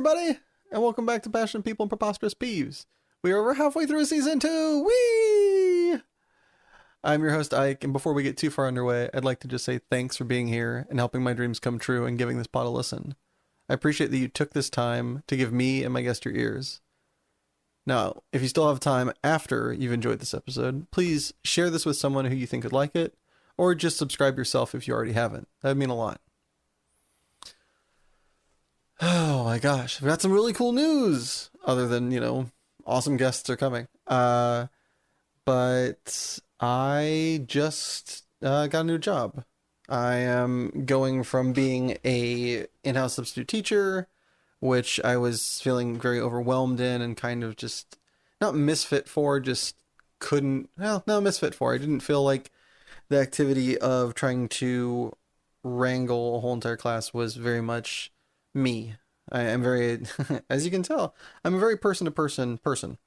everybody, and welcome back to Passionate People and Preposterous Peeves. We are over halfway through season 2. Whee! I'm your host, Ike, and before we get too far underway, I'd like to just say thanks for being here and helping my dreams come true and giving this pod a listen. I appreciate that you took this time to give me and my guest your ears. Now, if you still have time after you've enjoyed this episode, please share this with someone who you think would like it, or just subscribe yourself if you already haven't. That would mean a lot. Oh my gosh, I've got some really cool news, other than, awesome guests are coming. But I just got a new job. I am going from being a in-house substitute teacher, which I was feeling very overwhelmed in and kind of just, not misfit for, just couldn't, misfit for. I didn't feel like the activity of trying to wrangle a whole entire class was very much me. I am very, as you can tell, I'm a very person-to-person person.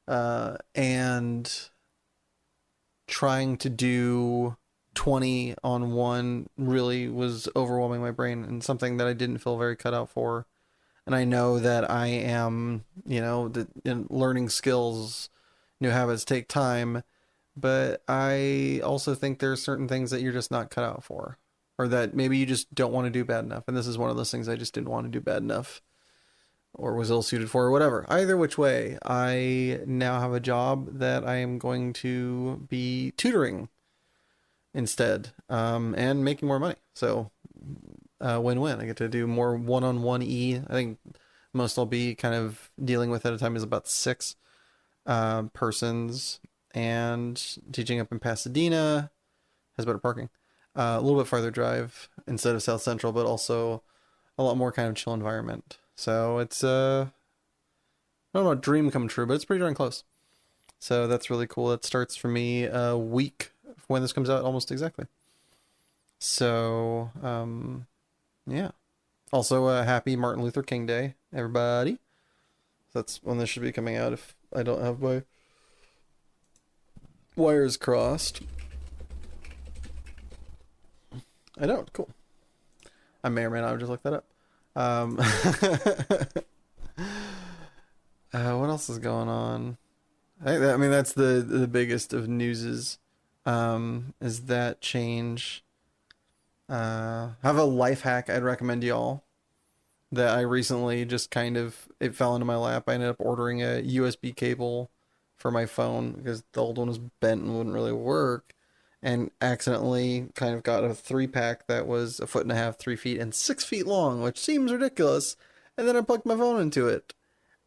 And trying to do 20 on one really was overwhelming my brain and something that I didn't feel very cut out for. And I know that I am, learning skills, new habits take time, but I also think there are certain things that you're just not cut out for. Or that maybe you just don't want to do bad enough. And this is one of those things I just didn't want to do bad enough. Or was ill-suited for, or whatever. Either which way, I now have a job that I am going to be tutoring instead. And making more money. So, win-win. I get to do more one-on-one E. I think most I'll be kind of dealing with at a time is about 6 persons. And teaching up in Pasadena has better parking. A little bit farther drive instead of South Central, but also a lot more kind of chill environment. So it's I don't know, a dream come true, but it's pretty darn close. So that's really cool. It starts for me a week when this comes out, almost exactly. So yeah. Also happy Martin Luther King Day, everybody. That's when this should be coming out if I don't have my wires crossed. I don't. Cool. I may or may not have just looked that up. What else is going on? I mean, that's the biggest of newses. Is that change? Have a life hack I'd recommend y'all that I recently just kind of, it fell into my lap. I ended up ordering a USB cable for my phone because the old one was bent and wouldn't really work. And accidentally kind of got a 3-pack that was 1.5 feet, 3 feet, and 6 feet long, which seems ridiculous. And then I plugged my phone into it,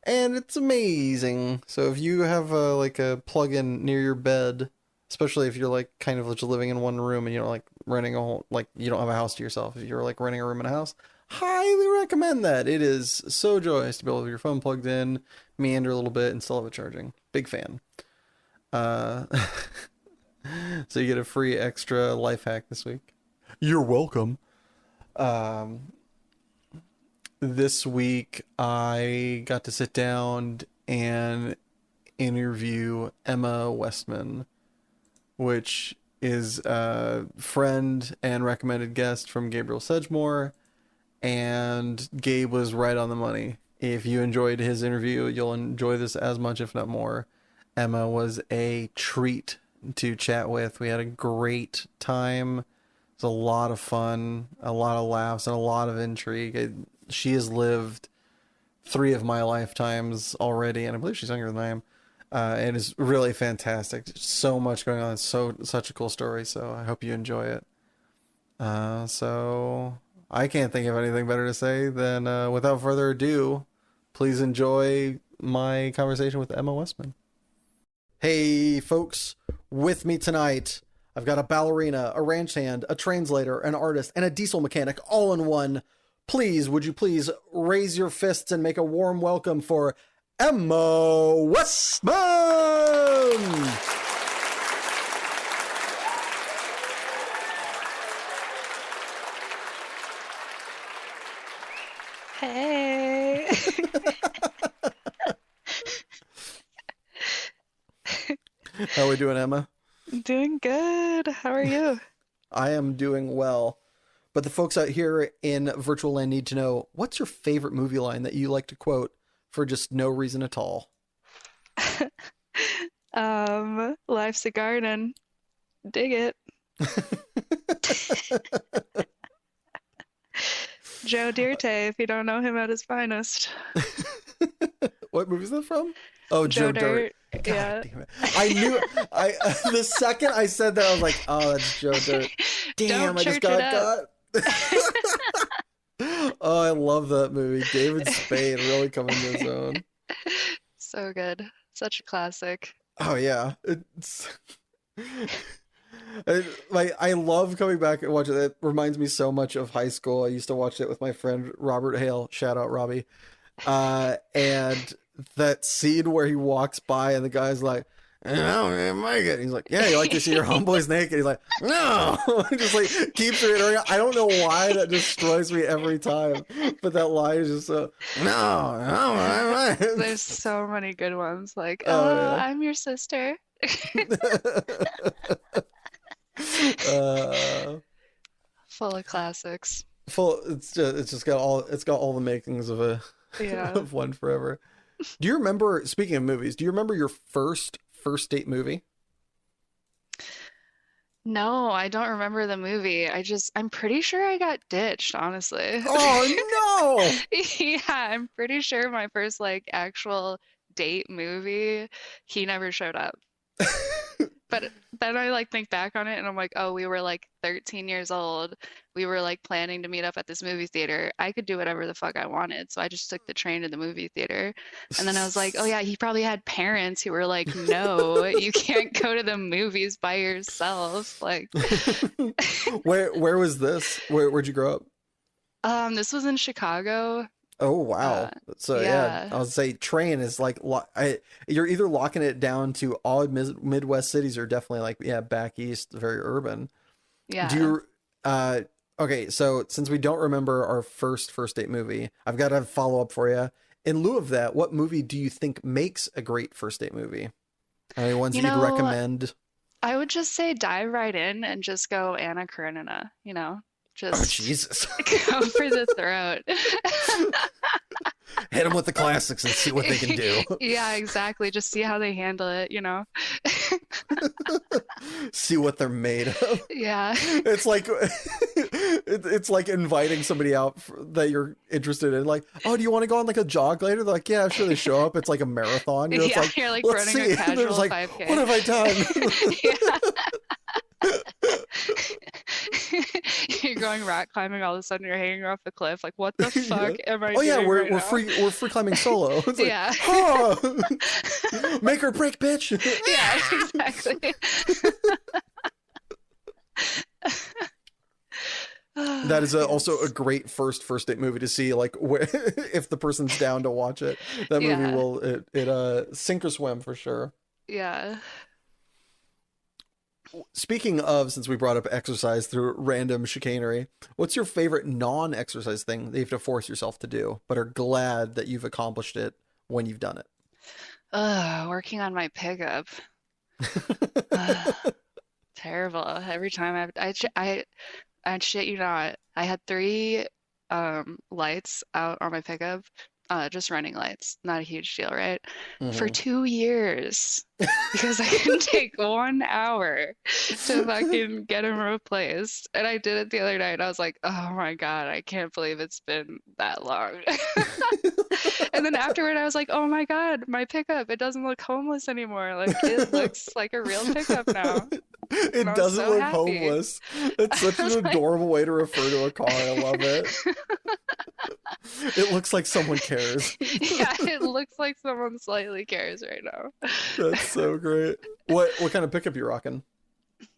and it's amazing. So if you have a plug-in near your bed, especially if you're kind of just living in one room and renting a whole, you don't have a house to yourself, if you're renting a room in a house, highly recommend that. It is so joyous to be able to have your phone plugged in, meander a little bit, and still have it charging. Big fan. So you get a free extra life hack this week. You're welcome. This week I got to sit down and interview Emma Westman, which is a friend and recommended guest from Gabriel Sedgemore, and Gabe was right on the money. If you enjoyed his interview, you'll enjoy this as much, if not more. Emma was a treat to chat with. We had a great time. It was a lot of fun, a lot of laughs, and a lot of intrigue. She has lived 3 of my lifetimes already, and I believe she's younger than I am. It is really fantastic. So much going on. Such a cool story. So I hope you enjoy it. So I can't think of anything better to say than without further ado, please enjoy my conversation with Emma Westman. Hey folks, with me tonight, I've got a ballerina, a ranch hand, a translator, an artist, and a diesel mechanic all in one. Please, would you please raise your fists and make a warm welcome for Emma Westman! Hey! How are we doing, Emma? Doing good. How are you? I am doing well. But the folks out here in virtual land need to know, what's your favorite movie line that you like to quote for just no reason at all? Life's a garden. Dig it. Joe Dirte, if you don't know him at his finest. What movie is that from? Oh, Joe Joe Dirt. Dirt, God yeah. damn it. I knew I the second I said that I was like, oh, that's Joe Dirt. Don't Damn, I just church it got up. got. Oh, I love that movie. David Spade really coming to his own. So good. Such a classic. Oh yeah. It's I love coming back and watching it. It reminds me so much of high school. I used to watch it with my friend Robert Hale. Shout out Robbie. And that scene where he walks by and the guy's like, "No, man, Mike it." He's like, "Yeah, you like to see your homeboys naked?" He's like, "No." Just like keeps reiterating. I don't know why that destroys me every time, but that line is just so, no, no, no. There's so many good ones. Like, oh, Oh I'm your sister. yeah. uh, Full of classics. full. It's just got all the makings of a Yeah. of one forever. Do you remember? Speaking of movies, do you remember your first date movie? No, I don't remember the movie. I'm pretty sure I got ditched, honestly. Oh Yeah, I'm pretty sure my first like actual date movie, he never showed up. no! But then I like think back on it and I'm like, oh, we were like 13 years old. We were like planning to meet up at this movie theater. I could do whatever the fuck I wanted. So I just took the train to the movie theater. And then I was like, oh yeah, he probably had parents who were like, no, you can't go to the movies by yourself. Like, Where was this? Where'd you grow up? this was in Chicago. Oh Uh, wow. So yeah, yeah, I would say train is like you're either locking it down to all Midwest cities or definitely like yeah back east, very urban. Do yeah. you okay, so since we don't remember our first date movie, I've got a follow up for you. In lieu of that, what movie do you think makes a great first date movie? Any ones You that you'd know, recommend? I would just say dive right in and just go Anna Karenina, Oh just Jesus. go for the throat. Hit them with the classics and see what they can do. Yeah, exactly. Just see how they handle it. See what they're made of. Yeah. It's like it's like inviting somebody out that you're interested in. Like, oh, do you want to go on like a jog later? They're like, yeah, sure. They show up. It's like a marathon. It's Yeah, like, you're like let's running a see. And there's casual like, 5K. what have I done? Yeah. You're going rock climbing, all of a sudden you're hanging off the cliff. Like, what the Yeah. fuck am I Oh yeah, doing we're right we're now? free climbing solo. It's like, Yeah. oh, make or break, bitch. Yeah, exactly. That Oh, is also a yes. great first date movie to see. Like, where, if the person's down to watch it, that movie Yeah. will sink or swim for sure. Yeah. Speaking of, since we brought up exercise through random chicanery, what's your favorite non-exercise thing that you have to force yourself to do, but are glad that you've accomplished it when you've done Working on my pickup. it? Terrible. Every time I shit you not, I had three lights out on my pickup, just running lights, not a huge deal, right? For Hmm. 2 years because I couldn't take 1 hour to fucking get them replaced. And I did it the other night. I was like, oh my God, I can't believe it's been that long. And then afterward, I was like, oh my God, my pickup, it doesn't look homeless anymore. Like it looks like a real pickup now. And It I was doesn't so look happy. homeless. It's such I an was like, adorable way to refer to a car. I love it. It looks like someone cares. yeah, it looks like someone slightly cares right now. That's so great. What kind of pickup you rocking?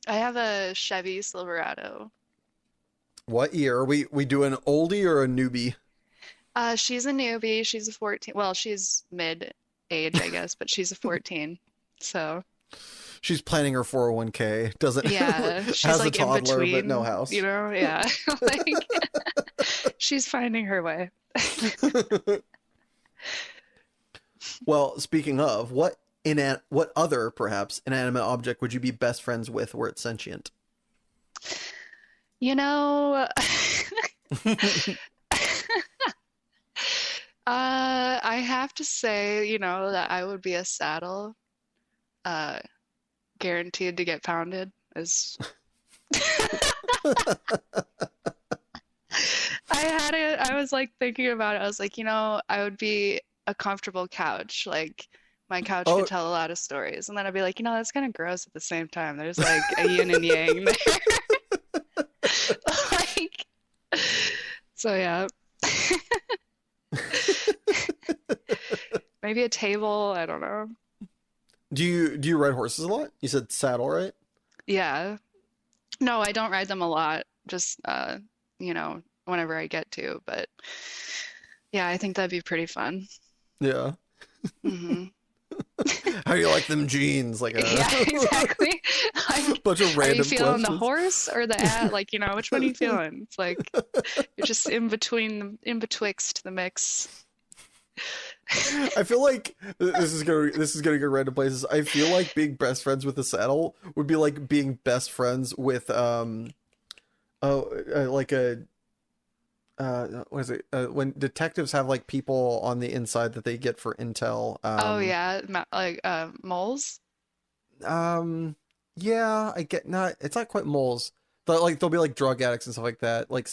I have a Chevy Silverado. What year? Are we doing oldie or a newbie? She's a newbie. She's a 14. Well, she's mid-age, I guess, but she's a 14. So, She's planning her 401k. Doesn't yeah, she's has a like in toddler but no between, house. yeah. Like she's finding her way. Well, speaking of, what other perhaps inanimate object would you be best friends with were it sentient? You know, I have to say, that I would be a saddle, uh, guaranteed to get pounded. Is I was like thinking about it. I was like, I would be a comfortable couch. Like my couch could Oh, tell a lot of stories. And then I'd be like, that's kind of gross at the same time. There's like a yin and yang there. Like, so yeah. Maybe a table, I don't know. do you ride horses a lot? You said saddle, right? Yeah. No, I don't ride them a lot. Just whenever I get to, but yeah, I think that'd be pretty fun. Yeah. Hmm. How do you like them jeans? Like Yeah, a exactly. Like, bunch of are you random feeling the questions. horse or the ad? Like, which one are you feeling? It's like you're just in between, in betwixt the mix. I feel like this is gonna go random places. I feel like being best friends with a saddle would be like being best friends with like a what is it, when detectives have like people on the inside that they get for intel. Oh yeah, like moles. Um yeah, I get, not, it's not quite moles, but like they'll be like drug addicts and stuff like that, like,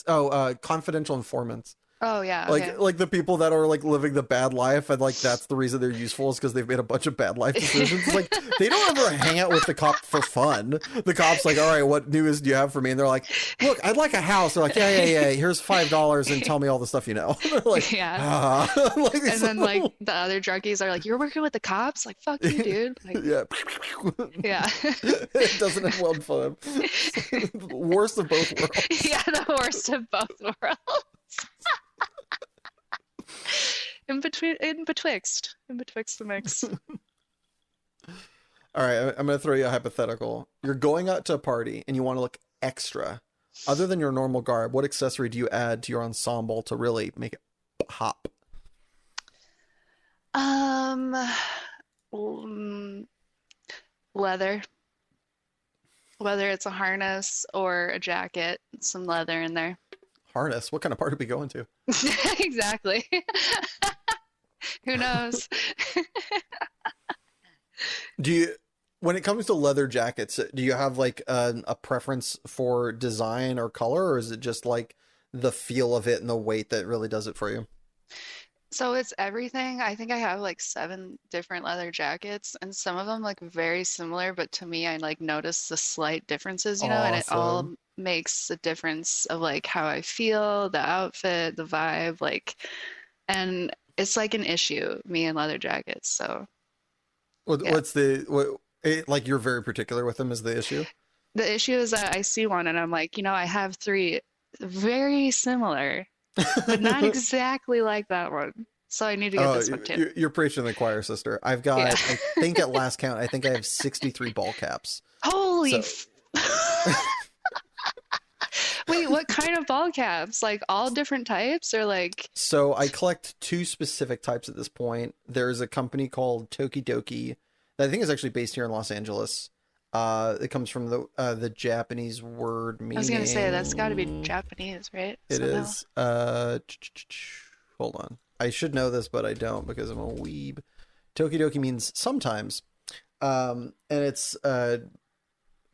confidential informants. Oh yeah, okay. Like the people that are like living the bad life, and like that's the reason they're useful, is because they've made a bunch of bad life decisions. Like they don't ever hang out with the cop for fun. The cop's like, all right, what news do you have for me? And they're like, look, I'd like a house. They're like, yeah. Here's $5 and tell me all the stuff you know. They're like, Yeah. like, And then like the other druggies are like, "You're working with the cops?" Like, "Fuck you, dude." Like, yeah. yeah. It doesn't end well for them. Worst of both worlds. Yeah, the worst of both worlds. In betwixt the mix. All right, I'm going to throw you a hypothetical. You're going out to a party and you want to look extra. Other than your normal garb, what accessory do you add to your ensemble to really make it pop? Um, mm, leather. Whether it's a harness or a jacket, some leather in there. Harness? What kind of party are we going to? Exactly. Who knows? Do you, when it comes to leather jackets, do you have like a preference for design or color, or is it just like the feel of it and the weight that really does it for you? So it's everything. I think I have like seven different leather jackets, and some of them look very similar, but to me, I like notice the slight differences, and it all Awesome. makes a difference of like how I feel, the outfit, the vibe, like, and it's like an issue, me and leather jackets. So yeah, What's the what? Like you're very particular with them is the issue. the issue is that I see one and I'm like, I have three very similar, but not exactly like that one. So I need to get Oh, this one too. you're preaching to the choir, sister. I've got, Yeah. I think at last count, I think I have 63 ball caps. Holy So, f Wait, what kind of ball caps? Like all different types or like so I collect two specific types at this point. There's a company called Tokidoki that I think is actually based here in Los Angeles. It comes from the Japanese word I was gonna say that's got to be meaning, Japanese, right? it Somehow. is, hold on. I should know this, but I don't because I'm a weeb. Tokidoki means sometimes. And it's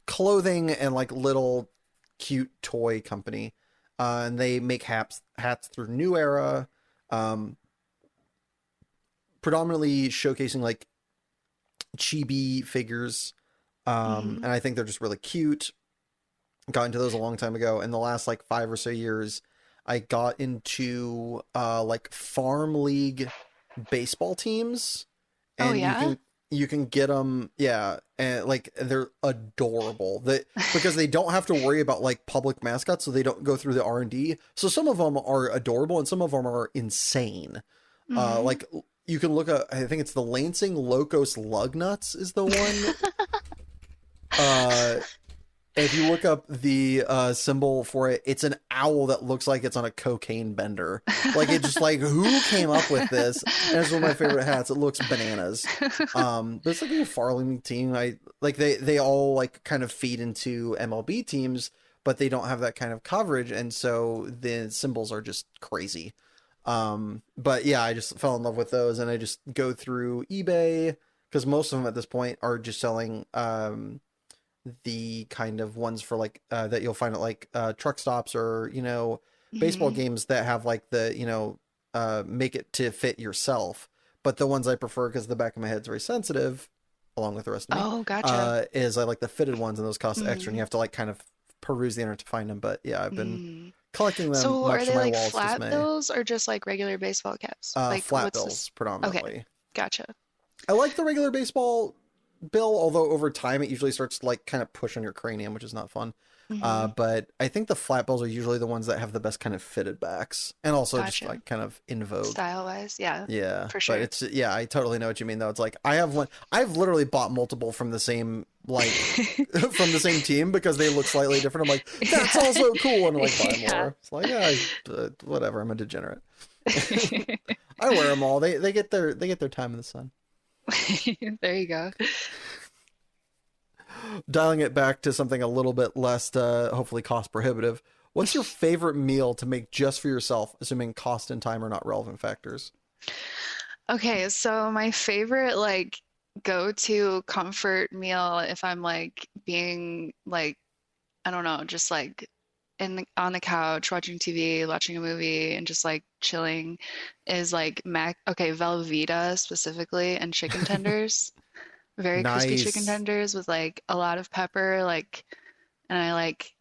clothing and like little cute toy company. And they make hats through New Era, um, predominantly showcasing like chibi figures. Hmm. And I think they're just really cute. Got into those a long time ago. In the last like 5 or so years, I got into like farm league baseball teams, Oh and you yeah? can get them, yeah, and like they're adorable. That because they don't have to worry about like public mascots, so they don't go through the R&D. So some of them are adorable and some of them are insane. Hmm. Like you can look at, I think it's the Lansing Locos Lugnuts is the one. Uh if you look up the symbol for it, it's an owl that looks like it's on a cocaine bender. Like it just like, who came up with this? And it's one of my favorite hats. It looks bananas. But it's like a farming team. I like they all like kind of feed into MLB teams, but they don't have that kind of coverage, and so the symbols are just crazy. But yeah, I just fell in love with those, and I just go through eBay because most of them at this point are just selling the kind of ones for like that you'll find at like truck stops or baseball Hmm. games that have like the make it to fit yourself. But the ones I prefer, because the back of my head's very sensitive, along with the rest of me, Oh, gotcha. is I like the fitted ones, and those cost extra, and Hmm. you have to like kind of peruse the internet to find them. But yeah, I've been Hmm. collecting them, So are much to they my like wall's flat dismay. bills or just like regular baseball caps? Like Flat what's bills this? Okay, predominantly. gotcha. I like the regular baseball bill, although over time it usually starts to like kind of push on your cranium, which is not fun. Hmm. But I think the flat bills are usually the ones that have the best kind of fitted backs, and also just Gotcha. like kind of in vogue. Style wise, yeah, Yeah, for but sure. it's yeah, I totally know what you mean though. It's like I have one. I've literally bought multiple from the same like from the same team because they look slightly different. I'm like, that's Yeah. also cool, and like buy Yeah. more. It's like yeah, whatever. I'm a degenerate. I wear them all. They get their time in the sun. There you go. Dialing it back to something a little bit less, hopefully cost prohibitive. What's your favorite meal to make just for yourself, assuming cost and time are not relevant factors? Okay, so my favorite like go-to comfort meal if I'm like being like I don't know, just like on the couch watching TV, watching a movie and just like chilling is like Velveeta specifically and chicken tenders. Very crispy chicken Nice. tenders with like a lot of pepper like and I like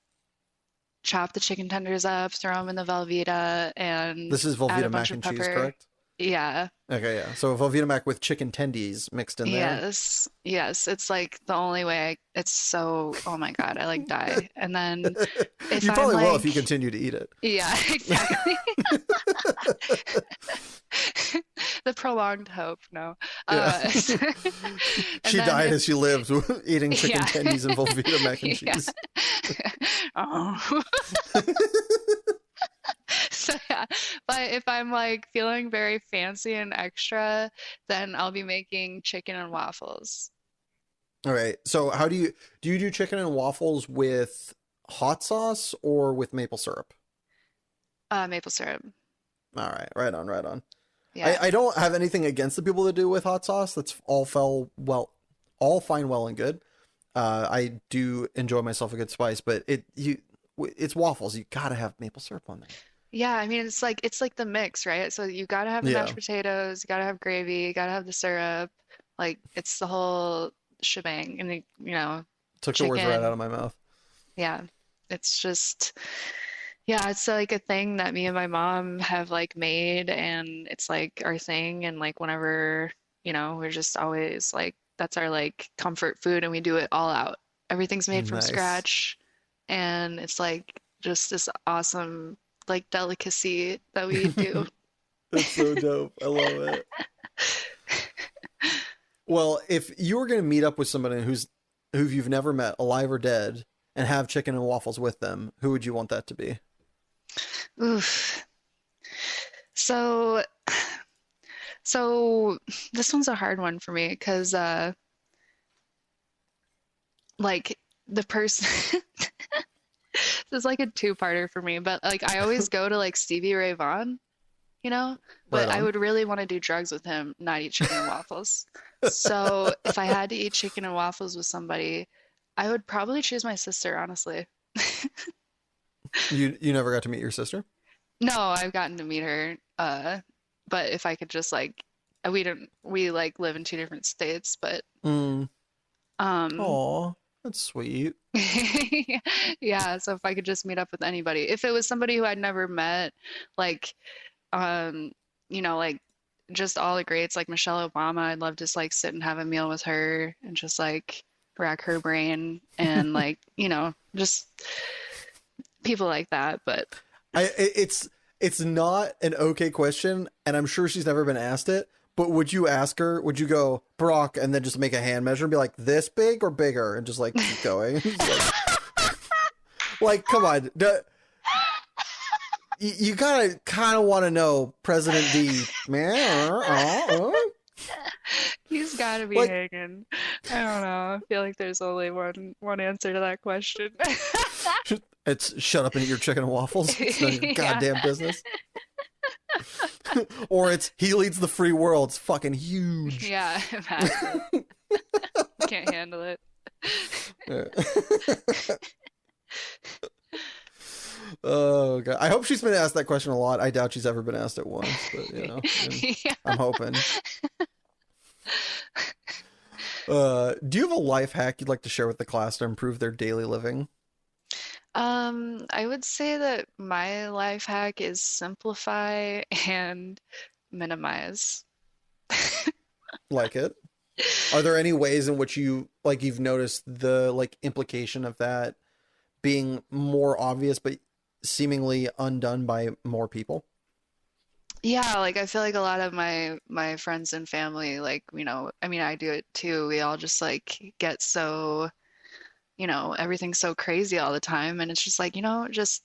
chop the chicken tenders up, throw them in the Velveeta and This is add a Velveeta bunch mac of and cheese, pepper. correct? Yeah. Okay, yeah. So Velveeta mac with chicken tendies mixed in there. Yes, yes, it's like the only way it's so, oh my God, I like die. And then if You I'm probably will if you like, continue to eat it. yeah, exactly. The prolonged hope, no. Yeah. Uh, and She then died if, as she lived, eating chicken yeah, tendies and Velveeta mac and yeah. cheese. Oh. So yeah, but if I'm like feeling very fancy and extra, then I'll be making chicken and waffles. All right. So how do you do chicken and waffles with hot sauce or with maple syrup? Maple syrup. All right, right on, right on. I, Yeah. I don't have anything against the people that do it with hot sauce. That's all fine, well and good. I do enjoy myself a good spice, but it's waffles. You gotta have maple syrup on there. Yeah, I mean it's like the mix, right? So you gotta have the Yeah, mashed potatoes, you gotta have gravy, you gotta have the syrup, like it's the whole shebang. And took the words right out chicken. of my mouth. Yeah, it's just yeah, it's like a thing that me and my mom have like made, and it's like our thing. And like whenever we're just always like that's our like comfort food, and we do it all out. Everything's made from Nice. scratch, and it's like just this awesome like delicacy that we do. That's so dope. I love it. Well, if you were gonna meet up with somebody who you've never met, alive or dead, and have chicken and waffles with them, who would you want that to be? Oof. So, so this one's a hard one for me because, like the person, this is like a two-parter for me, but like I always go to like Stevie Ray Vaughan, you know, Right but I on. would really want to do drugs with him, not eat chicken and waffles. So if I had to eat chicken and waffles with somebody, I would probably choose my sister, honestly. You never got to meet your sister? No, I've gotten to meet her. But if I could just like, we like live in two different states, but Mm. um, Aw, that's sweet. yeah. So if I could just meet up with anybody, if it was somebody who I'd never met, like, um, like just all the greats, like Michelle Obama, I'd love to just like sit and have a meal with her and just like rack her brain and like, just people like that. But It's not an okay question, and I'm sure she's never been asked it. But would you ask her? Would you go Brock and then just make a hand measure and be like this big or bigger, and just like keep going? Like, come on, you gotta kind of want to know President D, man. he's Gotta be Like, hanging. I don't know. I feel like there's only one answer to that question. it's shut up and eat your chicken and waffles. It's none of your Yeah. goddamn business. Or it's he leads the free world. It's fucking huge. Yeah, massive. Can't handle it. Yeah. Oh god. I hope she's been asked that question a lot. I doubt she's ever been asked it once, but Yeah. I'm hoping. Do you have a life hack you'd like to share with the class to improve their daily living? I would say that my life hack is simplify and minimize. Like it? Are there any ways in which you've noticed the implication of that being more obvious but seemingly undone by more people? Yeah, like I feel like a lot of my friends and family, like, I mean, I do it too. We all just like get so, everything's so crazy all the time, and it's just like, just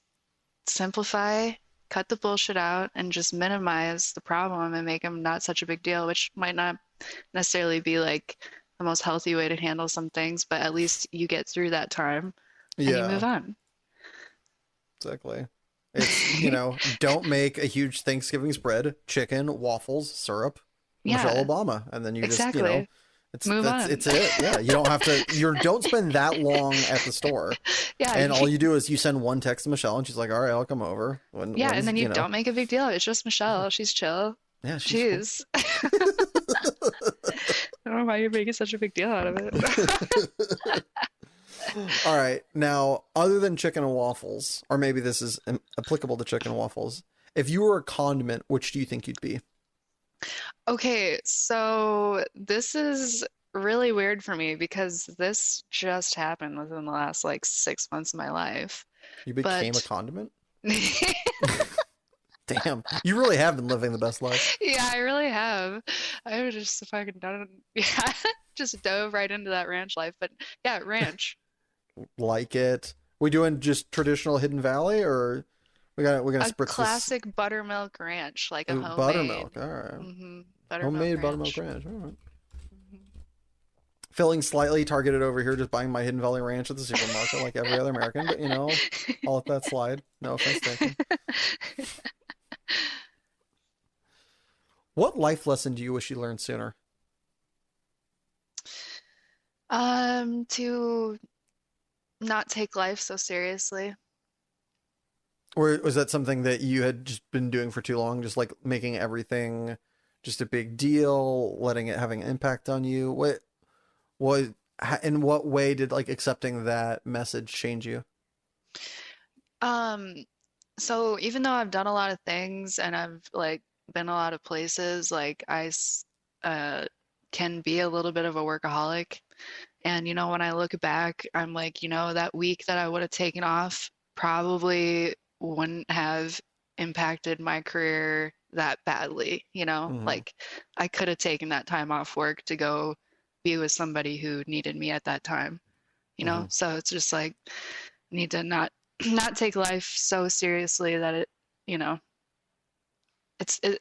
simplify, cut the bullshit out, and just minimize the problem and make them not such a big deal, which might not necessarily be like the most healthy way to handle some things, but at least you get through that time and you Yeah, move on. exactly. It's, don't make a huge Thanksgiving spread, chicken, waffles, syrup, Michelle Yeah, Obama, and then you just, exactly. Move on. it's it. Yeah, you don't have to. You don't spend that long at the store, Yeah, and all you do is you send one text to Michelle, and she's like, "All right, I'll come over." yeah, and When's then you don't make a big deal. It's just Michelle. She's chill. Yeah, she's cool. Jeez. I don't know why you're making such a big deal out of it. All right, now other than chicken and waffles, or maybe this is applicable to chicken and waffles, if you were a condiment, which do you think you'd be? Okay, so this is really weird for me because this just happened within the last like 6 months of my life. You became a But condiment? Damn, you really have been living the best life. yeah, I really have. I was just fucking done. Yeah, just dove right into that ranch life. But yeah, ranch. Like it. We doing just traditional Hidden Valley, or we're gonna A spritz this? classic buttermilk ranch, like a Ooh, homemade. buttermilk. All right, Buttermilk homemade buttermilk ranch. ranch. All right. Mhm. Feeling slightly targeted over here, just buying my Hidden Valley Ranch at the supermarket like every other American, but I'll let that slide. No offense taken. What life lesson do you wish you learned sooner? To not take life so seriously. Or was that something that you had just been doing for too long, just like making everything just a big deal, letting it having an impact on you? In what way did like accepting that message change you? Um, so even though I've done a lot of things and I've like been a lot of places, like uh can be a little bit of a workaholic. And when I look back, I'm like, that week that I would have taken off probably wouldn't have impacted my career that badly, Mm-hmm. like I could have taken that time off work to go be with somebody who needed me at that time, Mm-hmm. so it's just like need to not not take life so seriously that you know,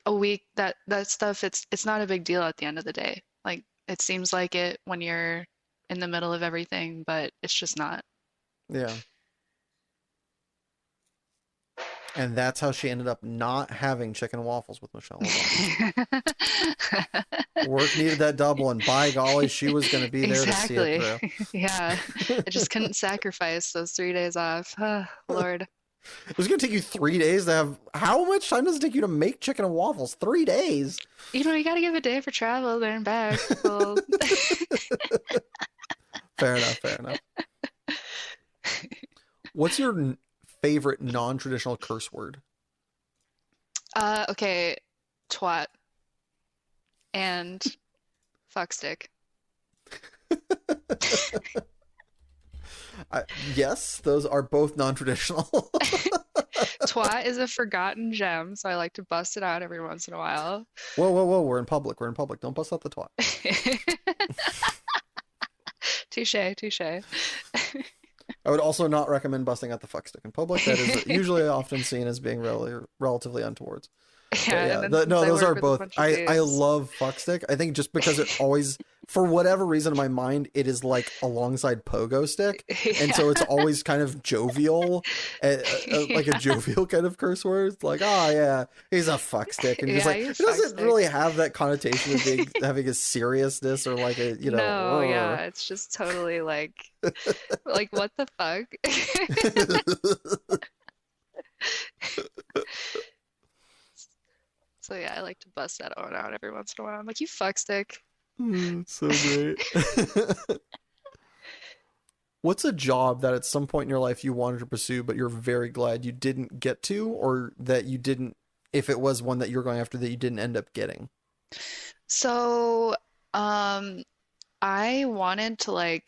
a week that stuff, it's not a big deal at the end of the day. Like it seems like it when you're in the middle of everything, but it's just not. Yeah. And that's how she ended up not having chicken and waffles with Michelle Obama. Work needed that double, and by golly, she was going to be there to see it Exactly. through. Yeah. I just couldn't sacrifice those 3 days off. Oh, Lord. It was going to take you 3 days to have. How much time does it take you to make chicken and waffles? 3 days. You got to give a day for travel there and back. Well, Fair enough. Fair enough. What's your favorite non-traditional curse word? okay. Twat and fuckstick. Yes, those are both non-traditional. Twat is a forgotten gem, so I like to bust it out every once in a while. Whoa, whoa, whoa! We're in public. We're in public. Don't bust out the twat. Touche, touche. I would also not recommend busting out the fuckstick in public. That is usually often seen as being relatively untowards. Okay, Yeah, and yeah. then since No, I those work are with a both. bunch of I dudes, love fuckstick. I think just because it always, for whatever reason in my mind, it is like alongside pogo stick, and yeah, so it's always kind of jovial, like a yeah, jovial kind of curse word. It's like, oh yeah, he's a fuckstick, and you're just yeah, like, you it fuck doesn't stick. really have that connotation of being having a seriousness or like a No, "Rrr." yeah, it's just totally like what the fuck? So yeah, I like to bust that one out every once in a while. I'm like, you fuck stick. So great. What's a job that at some point in your life you wanted to pursue, but you're very glad you didn't get to, or that you didn't, if it was one that you're going after that you didn't end up getting? So, um, I wanted to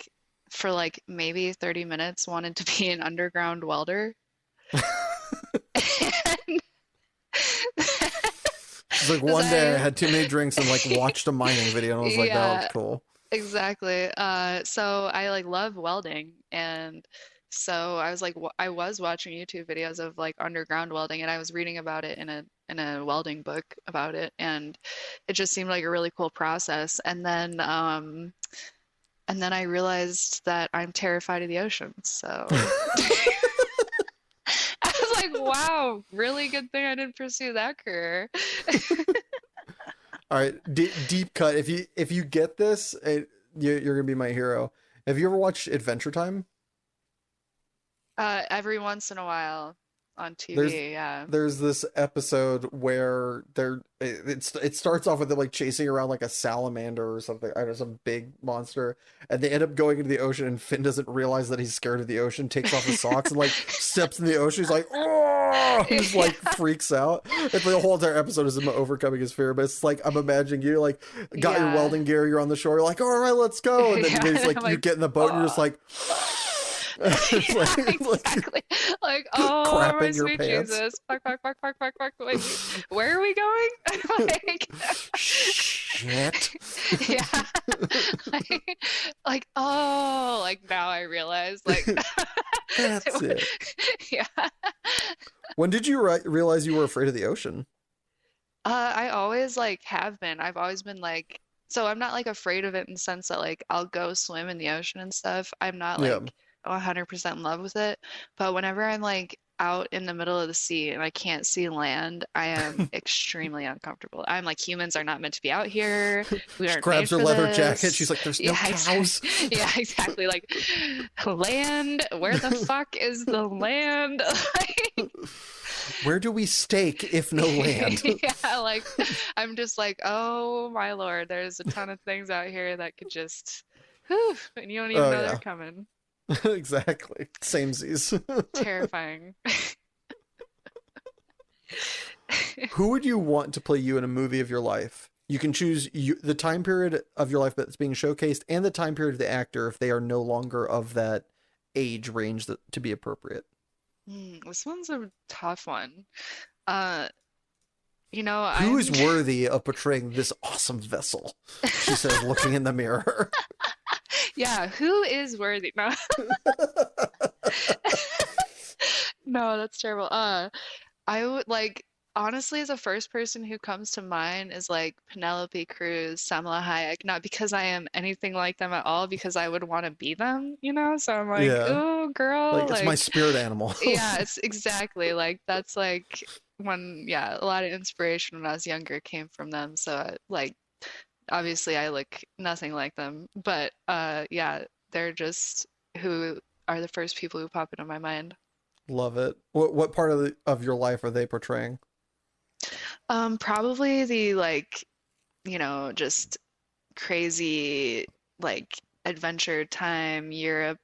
for maybe 30 minutes wanted to be an underground welder. She's like, Because one day I had too many drinks and like watched a mining video and I was like, that looks yeah, cool. exactly. So I love welding, and so I was I was watching YouTube videos of like underground welding, and I was reading about it in a welding book about it, and it just seemed like a really cool process. And then I realized that I'm terrified of the ocean. So I was like, wow, really good thing I didn't pursue that career. All right, deep cut. If you get this, you're gonna be my hero. Have you ever watched Adventure Time? Every once in a while on There's TV, yeah. there's this episode where it starts off with them like chasing around like a salamander or something. I don't know, some big monster, and they end up going into the ocean. And Finn doesn't realize that he's scared of the ocean. Takes off his socks and like steps in the ocean. He's like, oh, he just like Yeah, freaks out. It's like the whole entire episode is him overcoming his fear. But it's like I'm imagining you like got your yeah, welding gear. You're on the shore. You're like, all right, let's go. And then yeah. he's And like, I'm you like, get in the boat and you're just oh, like. It's yeah, like exactly. Like, oh, my crapping your sweet pants. Jesus. Fuck, fuck, fuck, fuck, fuck, fuck. Wait, where are we going? Like, Shit. yeah. Like, oh, like now I realize, like, That's it. yeah. When did you realize you were afraid of the ocean? I always have been. I've always been so I'm not afraid of it in the sense that I'll go swim in the ocean and stuff. I'm not Yeah. 100% in love with it. But whenever I'm out in the middle of the sea and I can't see land, I am extremely uncomfortable. I'm like, humans are not meant to be out here. We She aren't made grabs her for leather jacket. She's this. like, there's no Yeah, cows. yeah, exactly. Like, land, where the fuck is the land? Where do we stake if no land? Yeah, I'm just like, oh my Lord, there's a ton of things out here that could just, whew, and you don't even Oh, know they're yeah. coming. Exactly. Samesies. Terrifying. Who would you want to play you in a movie of your life? You can choose the time period of your life that's being showcased and the time period of the actor if they are no longer of that age range to be appropriate. This one's a tough one. Uh, Who is I'm worthy of portraying this awesome vessel? She says, looking in the mirror. yeah, who is worthy? No, no, that's terrible. I would honestly, the first person who comes to mind is Penelope Cruz, Salma Hayek, not because I am anything like them at all, because I would want to be them, So I'm like, Yeah. oh, girl, Like, it's my spirit animal. yeah, it's exactly that's when, yeah, a lot of inspiration when I was younger came from them. So obviously I look nothing like them, but yeah, they're just who are the first people who pop into my mind. Love it. What part of your life are they portraying? Probably the just crazy adventure time Europe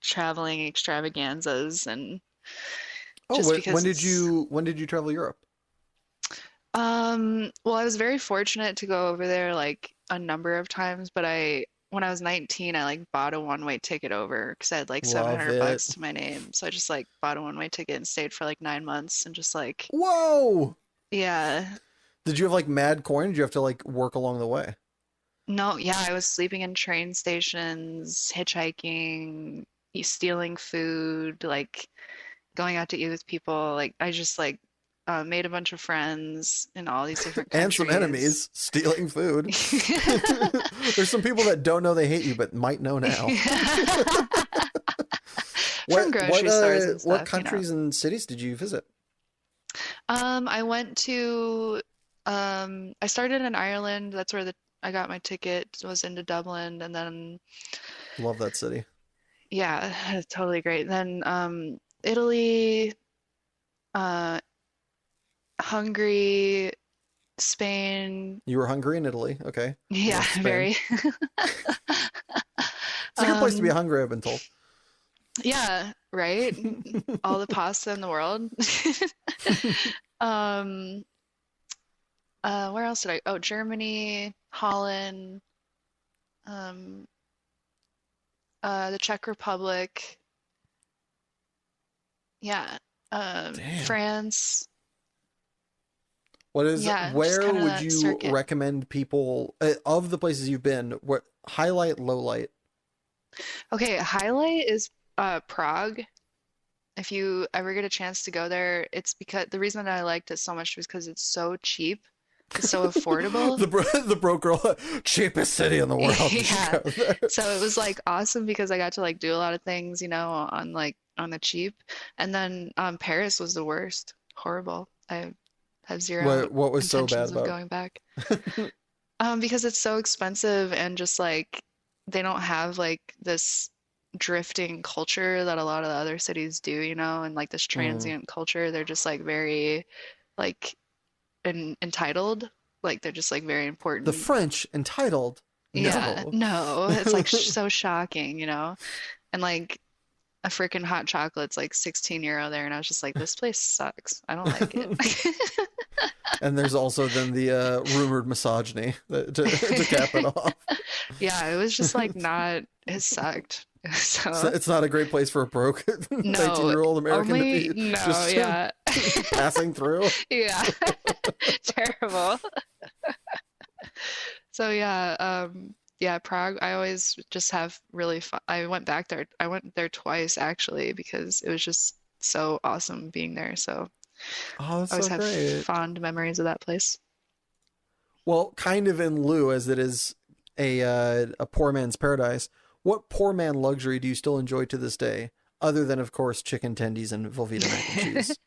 traveling extravaganzas, and Oh, just because it's when did you travel Europe? well, I was very fortunate to go over there a number of times, but when I was 19, I bought a one-way ticket over because I had Love 700 it. bucks to my name. So I just bought a one-way ticket and stayed for 9 months and just Whoa! yeah. Did you have mad coin? Did you have to work along the way? No, yeah, I was sleeping in train stations, hitchhiking, stealing food, going out to eat with people. I just made a bunch of friends in all these different And some countries. enemies stealing food. There's some people that don't know they hate you, but might know now. From grocery stores and What stuff, you know. countries and cities did you visit? I went to I started in Ireland. That's where the I got my ticket, was into Dublin, and then Love that city. yeah, it's totally great. Then Italy, uh Hungary, Spain. You were Hungary and Italy. Okay. You Yeah, went to Spain. very. It's a good place to be Um, hungry, I've been told. yeah, right. All the pasta in the world. Um, where else did I? Oh, Germany, Holland, um, the Czech Republic. Yeah, Damn. France. Yeah, just Where kind of would that you circuit. recommend people, of the places you've been, what highlight, low light? Okay, highlight is Prague. If you ever get a chance to go there, it's because the reason that I liked it so much was because it's so cheap. It's so affordable. The broke girl, cheapest city in the world. You should Yeah. go there. So it was like awesome because I got to like do a lot of things, you know, on like on the cheap. And then Paris was the worst. Horrible. I have zero What was so bad intentions of about? going back. Because it's so expensive and just like they don't have like this drifting culture that a lot of the other cities do, you know, and like this Mm. transient culture. They're just like very like entitled. Like they're just like very The important. French entitled. Yeah, No. no, it's like so shocking, you know? And like a freaking hot chocolate's like 16 € there, and I was just like, this place sucks. I don't like it. And there's also then the rumored misogyny to cap it off. Yeah, it was just like not, it sucked. So, It's not a great place for a broke no, 19-year-old American to only, be no, just yeah. passing through. Yeah, terrible. So yeah, yeah, Prague, I always just have really fun. I went back there. I went there twice actually because it was just so awesome being there. So Oh, that's I always so have great. fond memories of that place. Well, kind of in lieu as it is a poor man's paradise. What poor man luxury do you still enjoy to this day, other than of course chicken tendies and Velveeta mac and cheese?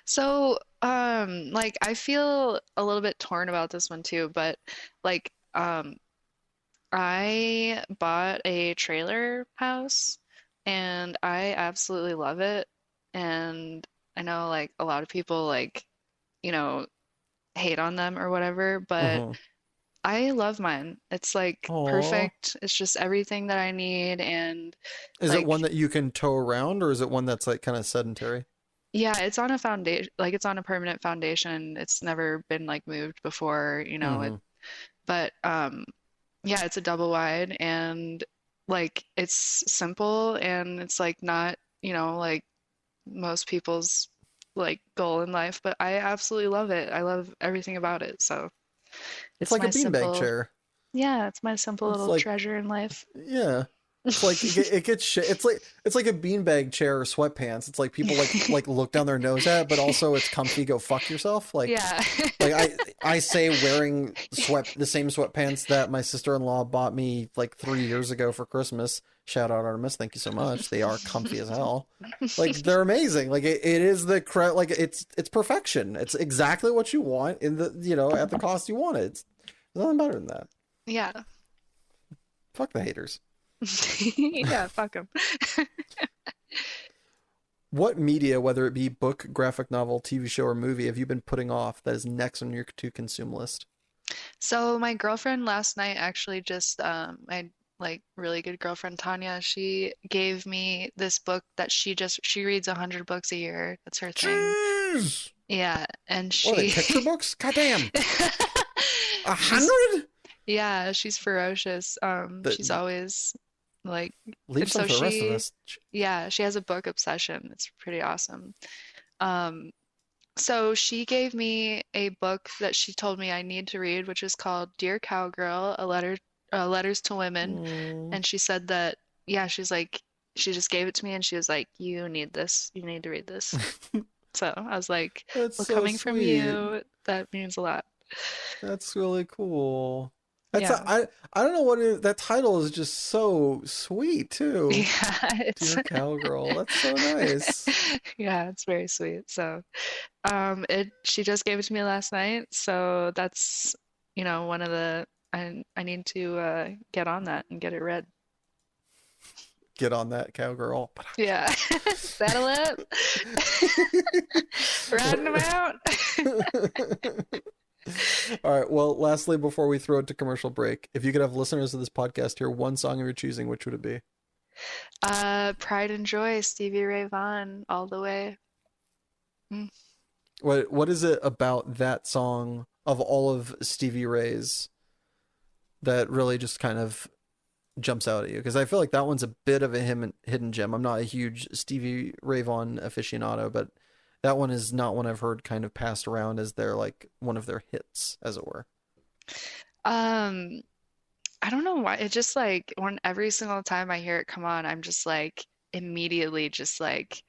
So, like I feel a little bit torn about this one too, but like, I bought a trailer house and I absolutely love it. And I know like a lot of people like, you know, hate on them or whatever, but Uh-huh. I love mine. It's like Aw. perfect. It's just everything that I need and Is it one like that you can tow around, or is it one that's like kind of sedentary? yeah, it's on a foundation, like it's on a permanent foundation. It's never been like moved before, you know, Mm-hmm. but yeah, it's a double wide and like it's simple and it's like not, you know, like most people's like goal in life, but I absolutely love it. I love everything about it. So It's it's like a my beanbag simple, chair. yeah, it's my simple It's little like, treasure in life. yeah. It's like it gets shit. It's like a beanbag chair or sweatpants. It's like people like look down their nose at, but also it's comfy. Go fuck yourself. Yeah. Like I say wearing the same sweatpants that my sister-in-law bought me like 3 years ago for Christmas. Shout out Artemis, thank you so much. They are comfy as hell. Like they're amazing. Like it is like it's perfection. It's exactly what you want in the at the cost you want it. It's nothing better than that. Yeah. Fuck the haters. Yeah, fuck 'em. What media, whether it be book, graphic novel, TV show, or movie, have you been putting off that is next on your to consume list? So my girlfriend last night actually just my like really good girlfriend Tanya, she gave me this book that she reads 100 books a year. That's her thing. Jeez! Yeah, and What are they, she picture books? Goddamn! A she's hundred? yeah, she's ferocious. She's The always like leave and some so for the rest of she us. yeah, she has a book obsession. It's pretty awesome. Um So she gave me a book that she told me I need to read, which is called Dear Cowgirl, Letters to Women. Mm. And she said that, yeah, she's like, she just gave it to me and she was like, you need this. You need to read this. So I was like, That's well, so coming from sweet. you, that means a lot. That's really cool. That's Yeah. I don't know what that title is just so sweet too. Yeah, it's Dear Cowgirl. That's so nice. yeah, it's very sweet. So, it she just gave it to me last night, so that's, one of the I need to get on that and get it read. Get on that cowgirl. Yeah. Saddle up, riding them out. All right. Well, lastly, before we throw it to commercial break, if you could have listeners of this podcast hear one song of your choosing, which would it be? Pride and Joy, Stevie Ray Vaughan, all the way. Mm. What is it about that song of all of Stevie Ray's that really just kind of jumps out at you? Because I feel like that one's a bit of a hidden gem. I'm not a huge Stevie Ray Vaughan aficionado, but that one is not one I've heard kind of passed around as their like one of their hits, as it were. Um, I don't know why. It just like when every single time I hear it come on, I'm just like immediately just like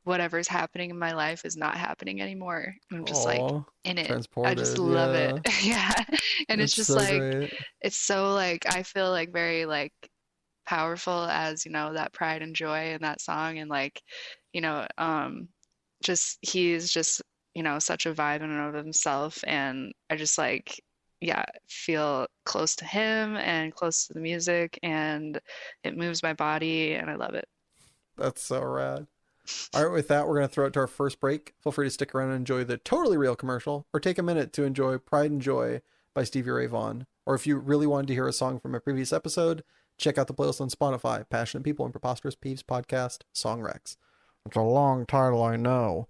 whatever's happening in my life is not happening anymore. I'm just like Oh, in it. I just transported. love it. Yeah, Yeah. And it's it's just so like great. it's so like I feel like very like powerful as, that pride and joy in that song and like, you know, um just he's just, such a vibe in and of himself and I just like yeah, feel close to him and close to the music and it moves my body and I love it. That's so rad. All right, with that, we're going to throw it to our first break. Feel free to stick around and enjoy the totally real commercial, or take a minute to enjoy Pride and Joy by Stevie Ray Vaughan. Or if you really wanted to hear a song from a previous episode, check out the playlist on Spotify, Passionate People and Preposterous Peeves podcast, Song Rex. It's a long title, I know.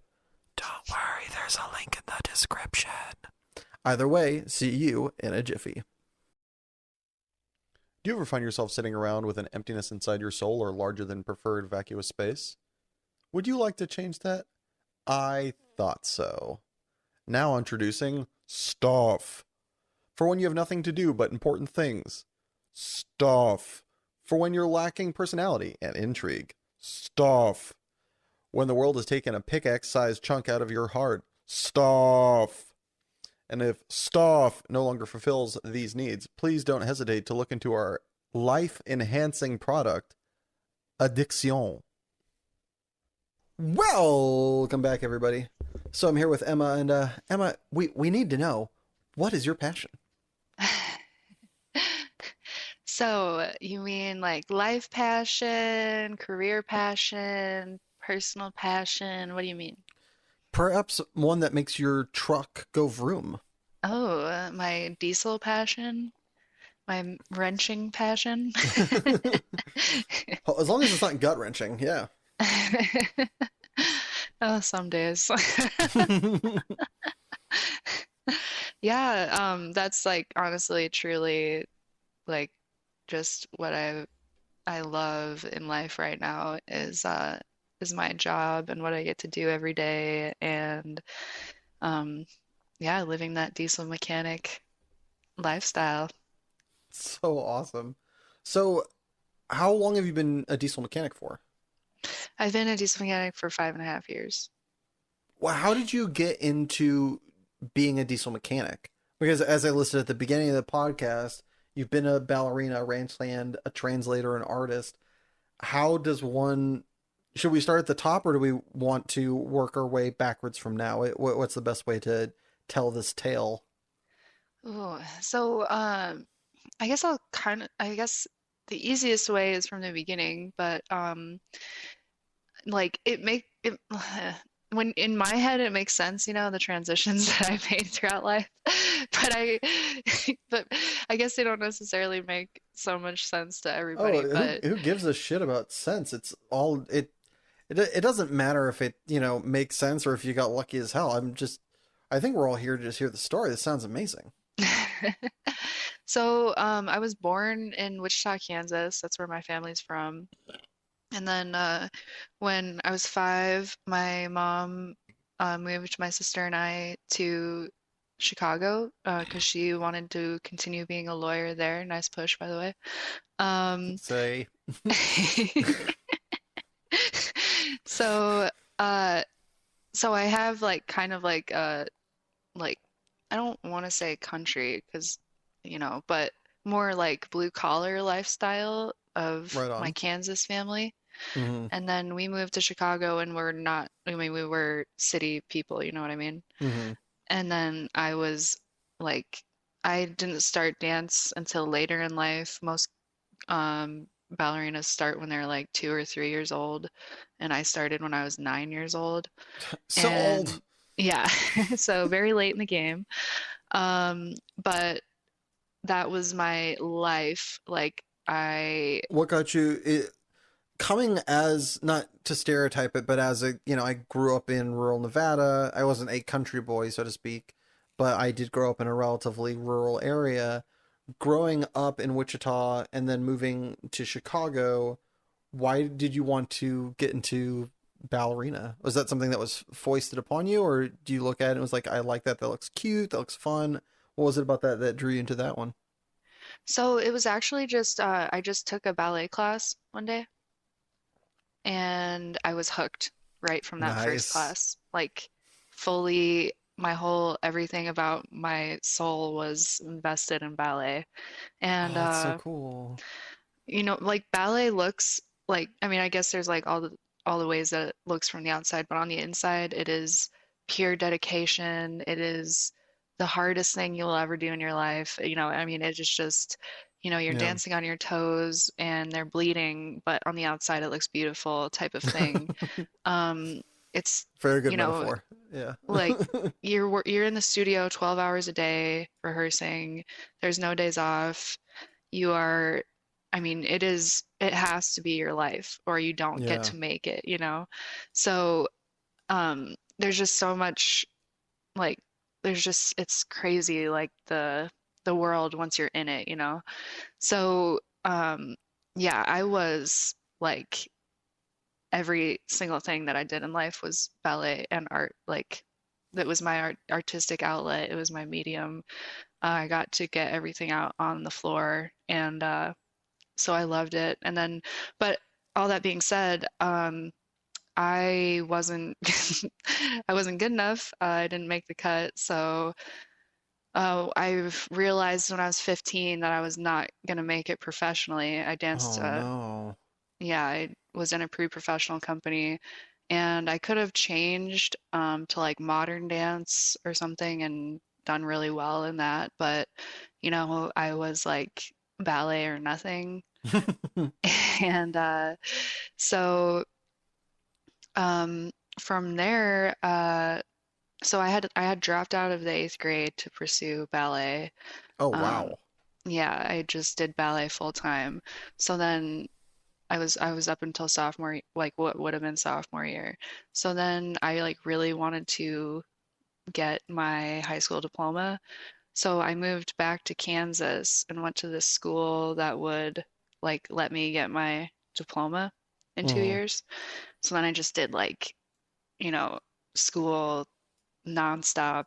Don't worry, there's a link in the description. Either way, see you in a jiffy. Do you ever find yourself sitting around with an emptiness inside your soul or larger than preferred vacuous space? Would you like to change that? I thought so. Now introducing Stuff. For when you have nothing to do but important things. Stuff. For when you're lacking personality and intrigue. Stuff. When the world has taken a pickaxe-sized chunk out of your heart. Stuff. And if Stuff no longer fulfills these needs, please don't hesitate to look into our life-enhancing product, Addiction. Welcome back, everybody. So I'm here with Emma, and Emma, we need to know, what is your passion? So, you mean like life passion, career passion, personal passion? What do you mean? Perhaps one that makes your truck go vroom. Oh, my diesel passion, my wrenching passion. As long as it's not gut wrenching, yeah. Oh, some days. Yeah, that's like honestly, truly like just what I love in life right now is my job and what I get to do every day and um yeah, living that diesel mechanic lifestyle. So awesome. So, how long have you been a diesel mechanic for? I've been a diesel mechanic for 5.5 years. Well, how did you get into being a diesel mechanic? Because as I listed at the beginning of the podcast, you've been a ballerina, a ranchland, a translator, an artist. How does one? Should we start at the top, or do we want to work our way backwards from now? What's the best way to tell this tale? Ooh, so I guess the easiest way is from the beginning, but like it make it when in my head it makes sense, the transitions that I made throughout life. But but I guess they don't necessarily make so much sense to Oh, everybody. But who gives a shit about sense? It's all it doesn't matter if it, makes sense or if you got lucky as hell. I think we're all here to just hear the story. This sounds amazing. so I was born in Wichita, Kansas. That's where my family's from. And then when I was 5, my mom moved my sister and I to Chicago because she wanted to continue being a lawyer there. Nice push, by the way. Um, Say, so uh, So I have like kind of like like I don't want to say country because but more like blue collar lifestyle of Right my on. Kansas family. Mm-hmm. And then we moved to Chicago and we're not, I mean, we were city people, you know what I mean? Mm-hmm. And then I was like, I didn't start dance until later in life. Most ballerinas start when they're like 2 or 3 years old, and I started when I was 9 years old. So old. And yeah, so very late in the game. But that was my life. Like I, What got you coming as, not to stereotype it, but as a, I grew up in rural Nevada. I wasn't a country boy, so to speak, but I did grow up in a relatively rural area. Growing up in Wichita and then moving to Chicago, why did you want to get into ballerina? Was that something that was foisted upon you, or do you look at it and was like, I like that, that looks cute, that looks fun? What was it about that that drew you into that one? so it was actually just, I just took a ballet class one day and I was hooked right from that first Nice. class. Like fully, my whole everything about my soul was invested in ballet. And Oh, that's so cool. like ballet looks like, I mean, I guess there's like all the ways that it looks from the outside, but on the inside, it is pure dedication. It is the hardest thing you'll ever do in your life. I mean, it's just, you're Yeah. dancing on your toes and they're bleeding, but on the outside it looks beautiful type of thing. It's, Very you good know, metaphor. Yeah. like you're in the studio 12 hours a day rehearsing. There's no days off. You are, I mean, it has to be your life or you don't get Yeah. to make it. So, there's just so much like there's just it's crazy like the world once you're in it. So, yeah, I was like every single thing that I did in life was ballet and art. Like that was my artistic outlet. It was my medium. I got to get everything out on the floor, and so I loved it. And then, but all that being said, I wasn't I wasn't good enough. I didn't make the cut, so I realized when I was 15 that I was not gonna make it professionally. I danced, Oh no. yeah, I was in a pre-professional company, and I could have changed to like modern dance or something and done really well in that, but I was like ballet or nothing. And so um, from there, so I had dropped out of the eighth grade to pursue ballet. Oh Um, wow. yeah, I just did ballet full time. So then I was up until sophomore, like what would have been sophomore year. So then I like really wanted to get my high school diploma. So I moved back to Kansas and went to this school that would like let me get my diploma in two Hmm. years. So then I just did like, you know, school nonstop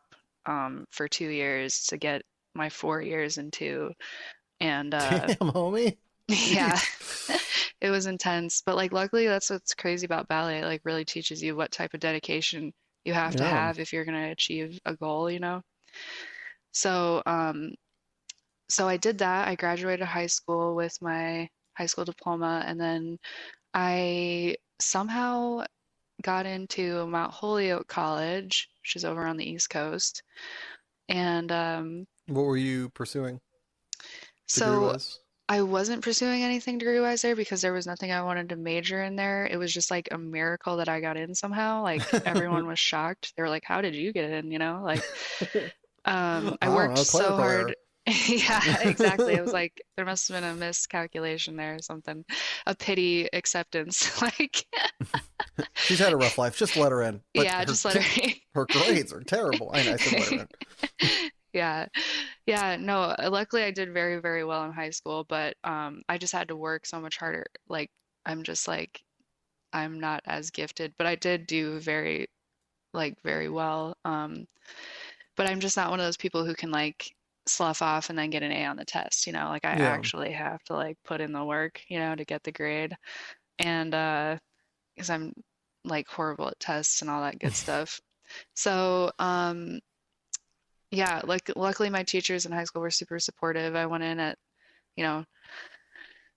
for 2 years to get my 4 years in two. And Damn, homie. yeah, Jeez. it was intense. But like luckily that's what's crazy about ballet. It like really teaches you what type of dedication you have to Yeah. have if you're gonna achieve a goal. So so I did that. I graduated high school with my high school diploma, and then I somehow got into Mount Holyoke College, which is over on the East Coast. And What were you pursuing degree so wise? I wasn't pursuing anything degree-wise there because there was nothing I wanted to major in there. It was just like a miracle that I got in somehow. Like everyone was shocked. They were like, "How did you get in?" I I don't worked know, so clerical hard. error. Yeah, exactly. I was like, there must have been a miscalculation there or something, a pity acceptance. Like, She's had a rough life. Just let her in. But yeah, her just let her. her grades are terrible. I said let her in. Yeah. Yeah, no, luckily I did very, very well in high school, but I just had to work so much harder. Like I'm just like I'm not as gifted, but I did do very well. But I'm just not one of those people who can like slough off and then get an A on the test. Like I Yeah. actually have to like put in the work, to get the grade. And because like horrible at tests and all that good stuff. So, yeah, like luckily my teachers in high school were super supportive. I went in at, you know,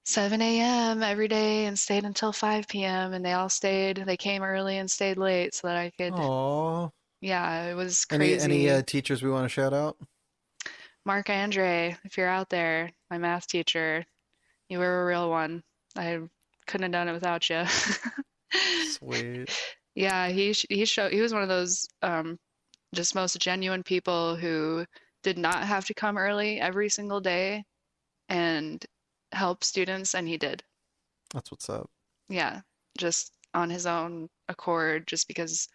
7 a.m. every day and stayed until 5 p.m. and they all stayed. They came early and stayed late so that I could, Aw. yeah, it was Any crazy. teachers we want to shout out? Mark Andre, if you're out there, my math teacher, you were a real one. I couldn't have done it without you. Sweet. Yeah, he was one of those just most genuine people who did not have to come early every single day and help students, and he did. That's what's up. Yeah, just on his own accord, just because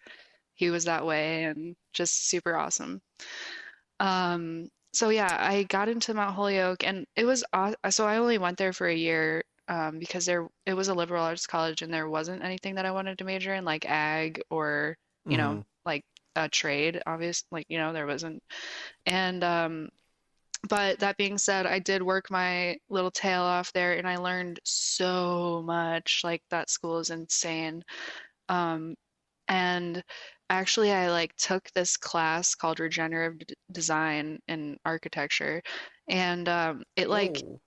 he was that way, and just super awesome. So yeah, I got into Mount Holyoke, and it was so I only went there for a year because it was a liberal arts college, and there wasn't anything that I wanted to major in, like ag or Hmm. like a trade. Obvious, like there wasn't. And but that being said, I did work my little tail off there, and I learned so much. Like that school is insane. Um, and actually, I like took this class called regenerative design in architecture, and it like Whoa.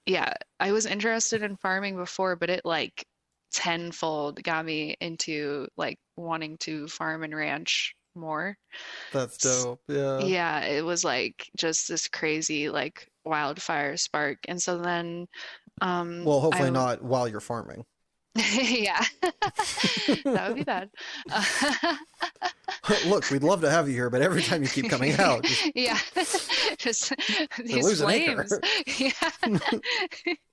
yeah, I was interested in farming before, but it like tenfold got me into like wanting to farm and ranch more. That's S- dope. Yeah. Yeah, it was like just this crazy like wildfire spark. And so then Well, hopefully I not while you're farming. yeah. That would be bad. Look, we'd love to have you here, but every time you keep coming out, just Yeah. Just we these lose an flames. acre. Yeah.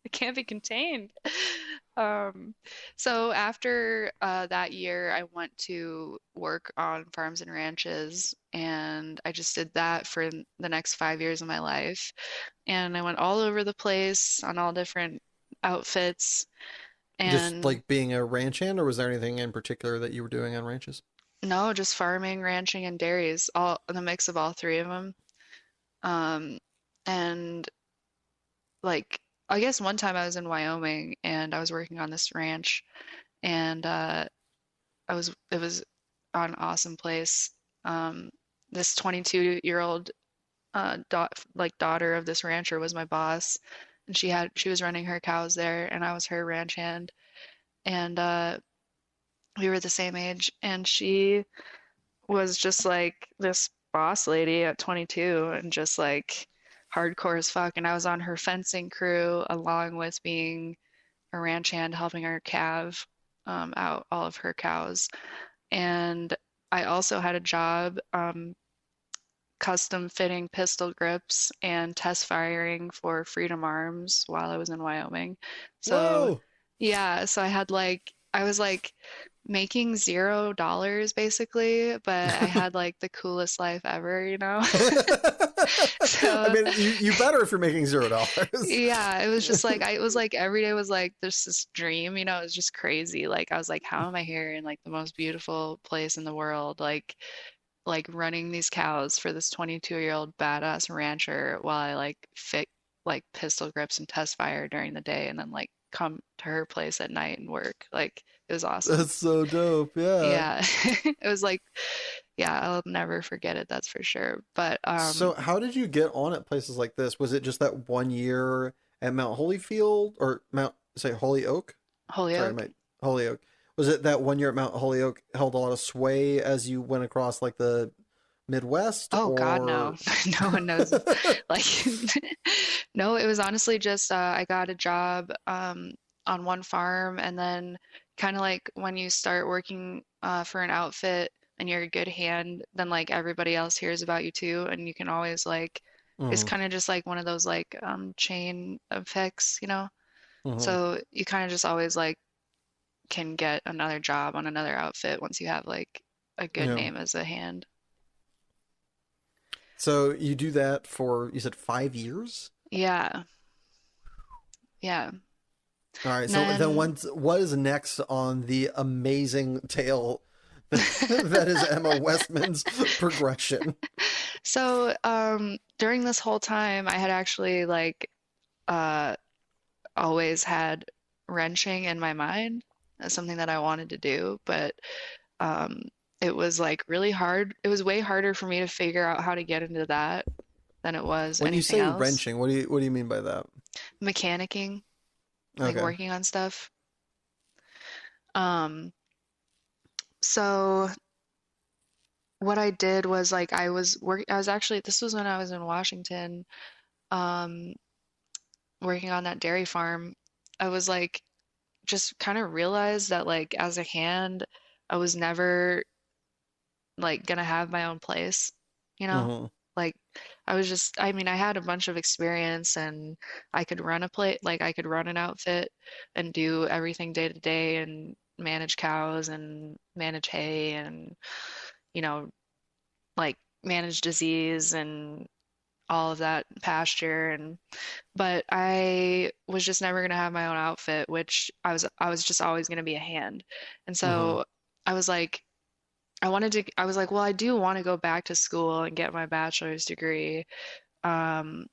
It can't be contained. Um, so after that year, I went to work on farms and ranches, and I just did that for the next 5 years of my life. And I went all over the place on all different outfits, Just and like being a ranch hand, or was there anything in particular that you were doing on ranches? no, just farming, ranching, and dairies, all the mix of all three of them. Um, and like, I guess one time I was in Wyoming and I was working on this ranch, and it was an awesome place. Um, this 22-year-old daughter of this rancher was my boss, and she was running her cows there, and I was her ranch hand, and we were the same age, and she was just like this boss lady at 22 and just like hardcore as fuck. And I was on her fencing crew along with being a ranch hand helping her calve out all of her cows. And I also had a job custom fitting pistol grips and test firing for Freedom Arms while I was in Wyoming. So Whoa! yeah, so I was like making $0 basically, but I had like the coolest life ever, you know? I So mean, you better if you're making $0. yeah, it was just like it was like every day was like this dream, it was just crazy. Like I was like, how am I here in like the most beautiful place in the world? Like running these cows for this 22-year-old badass rancher while I like fit like pistol grips and test fire during the day and then like come to her place at night and work. Like it was awesome. That's so dope. Yeah. Yeah. It was like, yeah, I'll never forget it, that's for sure. But So, how did you get on at places like this? Was it just that 1 year at Mount Holyfield or Mount, say, Holyoke? Sorry, Holyoke. my Holyoke. Was it that 1 year at Mount Holyoke held a lot of sway as you went across like the Midwest, Oh God, no. or? No one knows. Like, no, it was honestly just I got a job on one farm, and then kind of like when you start working for an outfit and you're a good hand, then like everybody else hears about you too, and you can always like it's Hmm. kind of just like one of those like chain effects, you know? Hmm. So you kind of just always like can get another job on another outfit once you have like a good Yeah. name as a hand. So you do that for, you said, 5 years? Yeah, yeah. All right. And So then then what is next on the amazing tale that is Emma Westman's progression? so during this whole time I had actually like uh always had wrenching in my mind. as something that I wanted to do, but um, it was like really hard. It was way harder for me to figure out how to get into that than it was When you anything say else. wrenching, what do you mean by that? Mechanicking, like Okay. working on stuff. Um, so what I did was like I was actually this was when I was in Washington, um, working on that dairy farm. I was like just kind of realized that like as a hand, I was never like gonna have my own place, you know? Mm-hmm. Like I was just I mean, I had a bunch of experience and I could run a plate like I could run an outfit and do everything day to day and manage cows and manage hay and you know, like manage disease and all of that pasture and but I was just never gonna have my own outfit, which I was just always gonna be a hand. And Mm-hmm. so I was like I was like, well, I do want to go back to school and get my bachelor's degree. Um,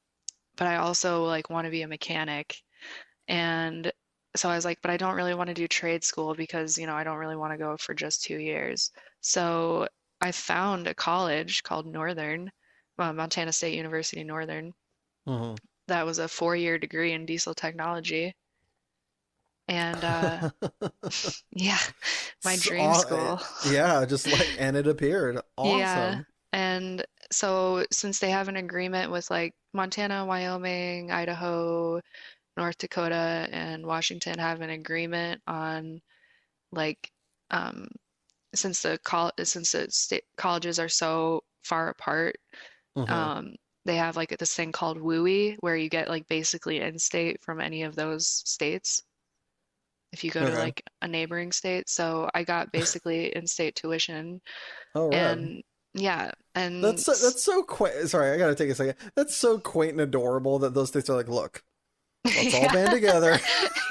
but I also like want to be a mechanic. And so I was like, but I don't really want to do trade school because, you know, I don't really want to go for just 2 years. So I found a college called Northern, Montana State University Northern, Mm-hmm. that was a 4 year degree in diesel technology. And yeah, my So, dream school. yeah, just like, and it appeared. Yeah. Awesome. And so since they have an agreement with like Montana, Wyoming, Idaho, North Dakota, and Washington have an agreement on like um since the state colleges are so far apart, Mm-hmm. um they have like this thing called WUI where you get like basically in-state from any of those states if you go to Okay. like a neighboring state. So I got basically in-state tuition All right. and yeah, That's and that's so quaint. Sorry, I gotta take a second. That's so quaint and adorable that those states are like, look, let's all yeah. band together.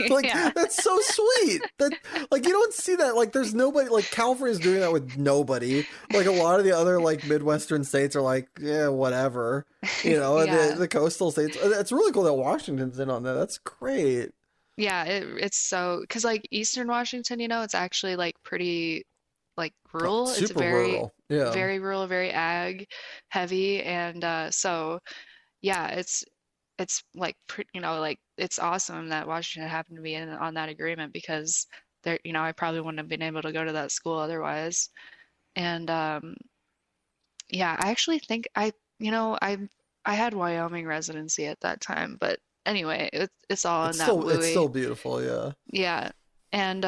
Like, Yeah. that's so sweet. That, like, you don't see that. Like, there's nobody. Like, California's doing that with nobody. Like, a lot of the other like Midwestern states are like, yeah, whatever. And the Yeah. the coastal states. It's really cool that Washington's in on that. That's great. Yeah, it's so because like Eastern Washington, you know, it's actually like pretty like Oh, rural. It's super rural. Yeah. very rural, very ag heavy, and so yeah, it's like you know like it's awesome that Washington happened to be in on that agreement because there you know I probably wouldn't have been able to go to that school otherwise. And yeah, I actually think you know I had Wyoming residency at that time, but anyway, it's all in that It's WUI. still beautiful. Yeah. Yeah. And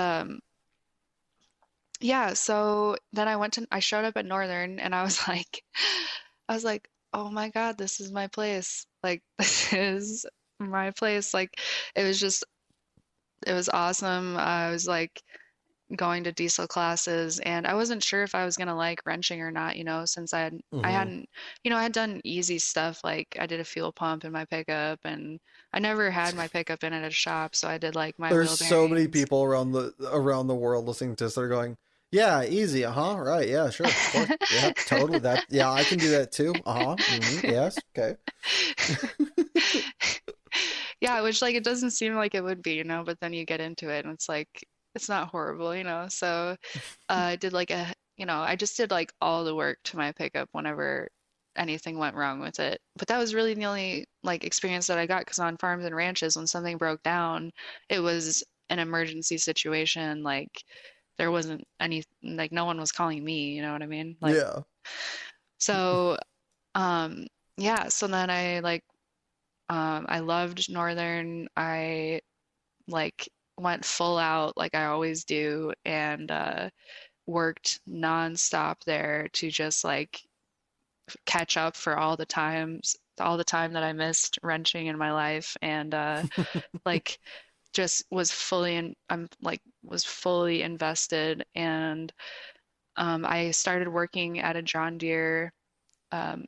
yeah, so then I showed up at Northern and I was like I was like, "Oh my God, this is my place." Like this is my place. Like it was just it was awesome. I was like going to diesel classes and I wasn't sure if I was gonna like wrenching or not, you know, since I Hmm. hadn't you know, I had done easy stuff like I did a fuel pump in my pickup and I never had my pickup in at a shop, so I did like my There's wheel so many bearings. people around the world listening to this that are going, yeah, easy, uh-huh, right, yeah, sure, of course, yeah, totally, that, yeah, I can do that too, uh-huh, yes, okay. Yeah, which like it doesn't seem like it would be, you know, but then you get into it and it's like it's not horrible, you know. So I did like you know, I just did like all the work to my pickup whenever anything went wrong with it. But that was really the only like experience that I got because on farms and ranches, when something broke down, it was an emergency situation. Like there wasn't any, like no one was calling me, you know what I mean? Like Yeah. so, um, yeah. So then I loved Northern. I like went full out like I always do and worked nonstop there to just like catch up for all the time that I missed wrenching in my life and like just was fully in I'm like was fully invested and I started working at a John Deere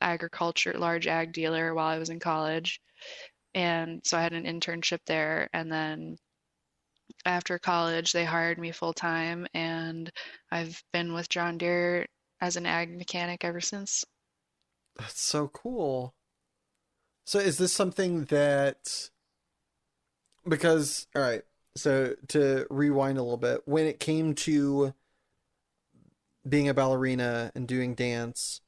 agriculture large ag dealer while I was in college. And so I had an internship there. And then after college, they hired me full time. And I've been with John Deere as an ag mechanic ever since. That's so cool. So is this something that, because, all right, So to rewind a little bit, when it came to being a ballerina and doing dance,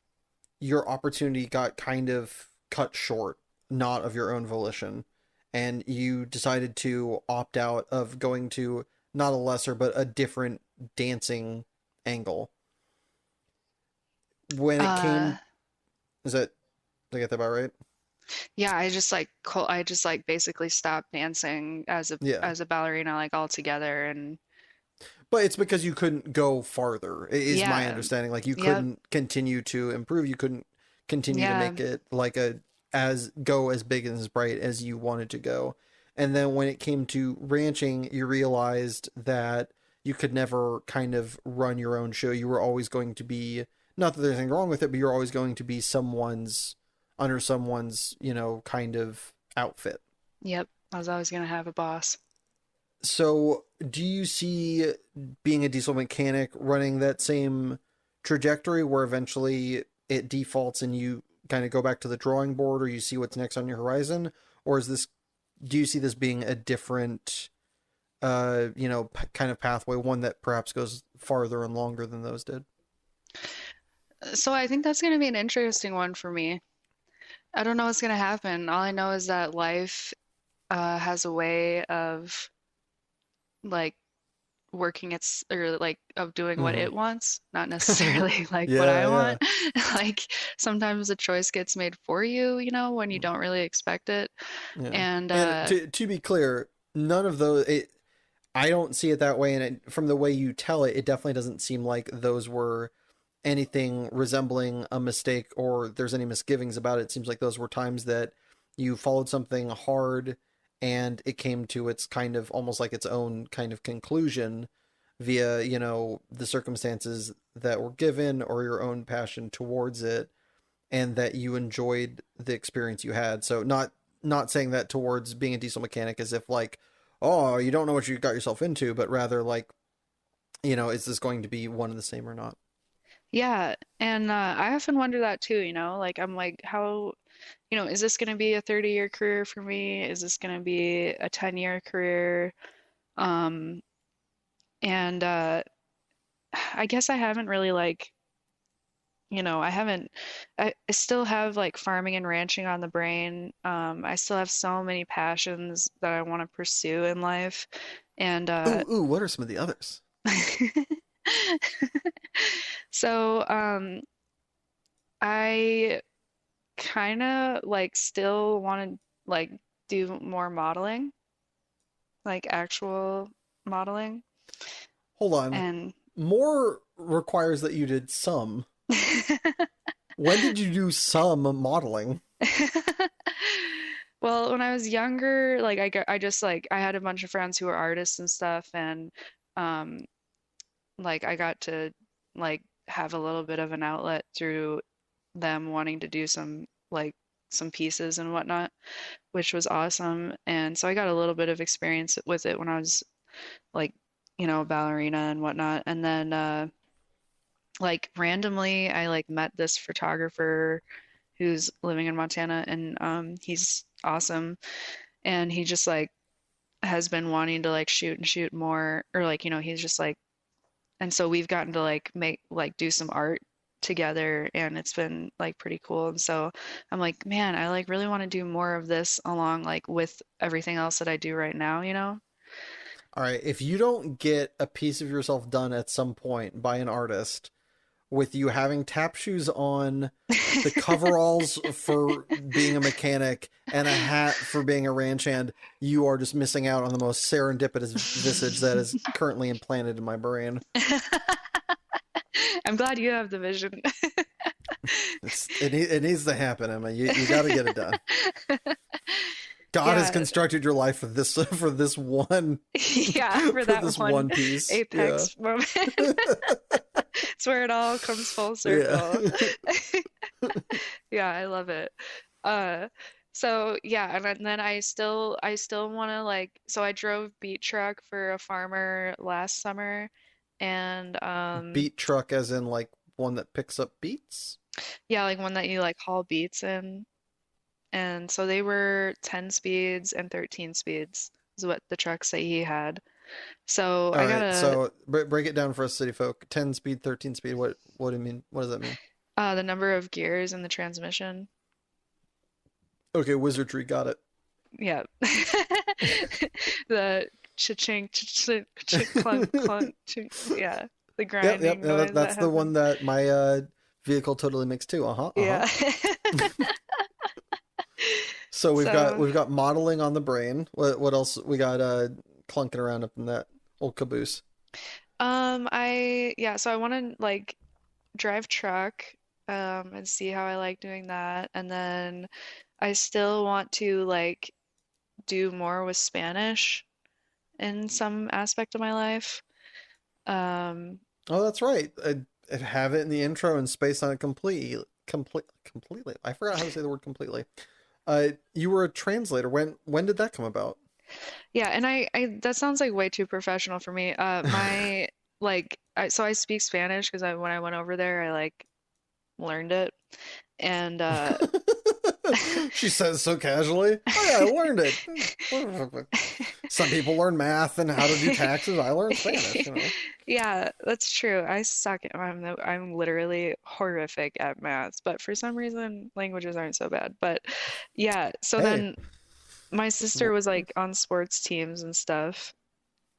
your opportunity got kind of cut short, not of your own volition, and you decided to opt out of going to not a lesser but a different dancing angle. When it Uh, came, is that did I get that about right? yeah, I just like basically stopped dancing Yeah. as a ballerina like altogether and But it's because you couldn't go farther, is my yeah. understanding. Like you Yep. couldn't continue to improve. You couldn't continue to Yeah. make it like a as go as big and as bright as you wanted to go. And then when it came to ranching, you realized that you could never kind of run your own show. You were always going to be, not that there's anything wrong with it, but you're always going to be someone's under someone's, kind of outfit. Yep. I was always gonna have a boss. So, do you see being a diesel mechanic running that same trajectory where eventually it defaults and you kind of go back to the drawing board or you see what's next on your horizon? Or do you see this being a different, kind of pathway, one that perhaps goes farther and longer than those did? So I think that's gonna be an interesting one for me. I don't know what's gonna happen. All I know is that life has a way of like working its or like of doing what Mm-hmm. it wants, not necessarily like what I Yeah, want. Like sometimes a choice gets made for you, when you yeah. don't really expect it. Yeah. And And to be clear, none of those I don't see it that way, and from the way you tell it, it definitely doesn't seem like those were anything resembling a mistake or there's any misgivings about it. It seems like those were times that you followed something hard and it came to its kind of almost like its own kind of conclusion via, the circumstances that were given or your own passion towards it, and that you enjoyed the experience you had. So not saying that towards being a diesel mechanic as if like, oh, you don't know what you got yourself into, but rather like, is this going to be one and the same or not? yeah, and I often wonder that too, like I'm like, how, is this going to be a 30-year career for me? Is this going to be a 10-year career? Um, and I guess I haven't really like, I haven't, I still have like farming and ranching on the brain. I still have so many passions that I want to pursue in life. And Ooh, what are some of the others? so I kind of like still want to like do more modeling, like actual modeling. Hold on. And More requires that you did some. When did you do some modeling? well, when I was younger, like I just like I had a bunch of friends who were artists and stuff, and um, like I got to like have a little bit of an outlet through them wanting to do some pieces and whatnot, which was awesome. And so I got a little bit of experience with it when I was like, a ballerina and whatnot. And then like randomly I like met this photographer who's living in Montana and he's awesome and he just like has been wanting to like shoot and shoot more or like he's just like and so we've gotten to like make like do some art together and it's been like pretty cool and so I'm like man I like really want to do more of this along like with everything else that I do right now. All right, if you don't get a piece of yourself done at some point by an artist with you having tap shoes on, the coveralls for being a mechanic, and a hat for being a ranch hand, you are just missing out on the most serendipitous visage that is currently implanted in my brain. I'm glad you have the vision. It needs to happen, Emma. You got to get it done. God has Yeah, constructed your life for this for this one yeah, for for that this one one piece. Yeah. apex moment. It's where it all comes full Yeah. circle. Yeah, I love it. Uh, so yeah, and then I still want to like so I drove beat truck for a farmer last summer and Beat truck as in like one that picks up beats? yeah, like one that you like haul beats in. And so they were 10 speeds and 13 speeds. is what the truck say he had. So All I right, gotta so break it down for us city folk. 10 speed, 13 speed. What do you mean? What does that mean? the number of gears in the transmission. Okay, wizardry, got it. Yeah. The cha-ching, cha-ching, cha-ching, clunk, clunk, ching, yeah. The Yep. grinding Yeah, noise that that's the one happened. that my vehicle totally makes too. Uh-huh, uh-huh. Yeah. So So, we've got modeling on the brain. What else we got clunking around up in that old caboose? so I want to like drive truck, and see how I like doing that. And then I still want to like do more with Spanish in some aspect of my life. Um, Oh, that's right. I have it in the intro and space on it completely. I forgot how to say the word completely. You were a translator. When did that come about? yeah, and I that sounds like way too professional for me. So I speak Spanish because when I went over there, I like learned it. And She says so casually. Oh yeah, I learned it. Some people learn math and how to do taxes. I learned Spanish, you know. yeah, that's true. I suck at I'm literally horrific at maths, but for some reason languages aren't so bad. But yeah, so Hey, then my sister was like on sports teams and stuff.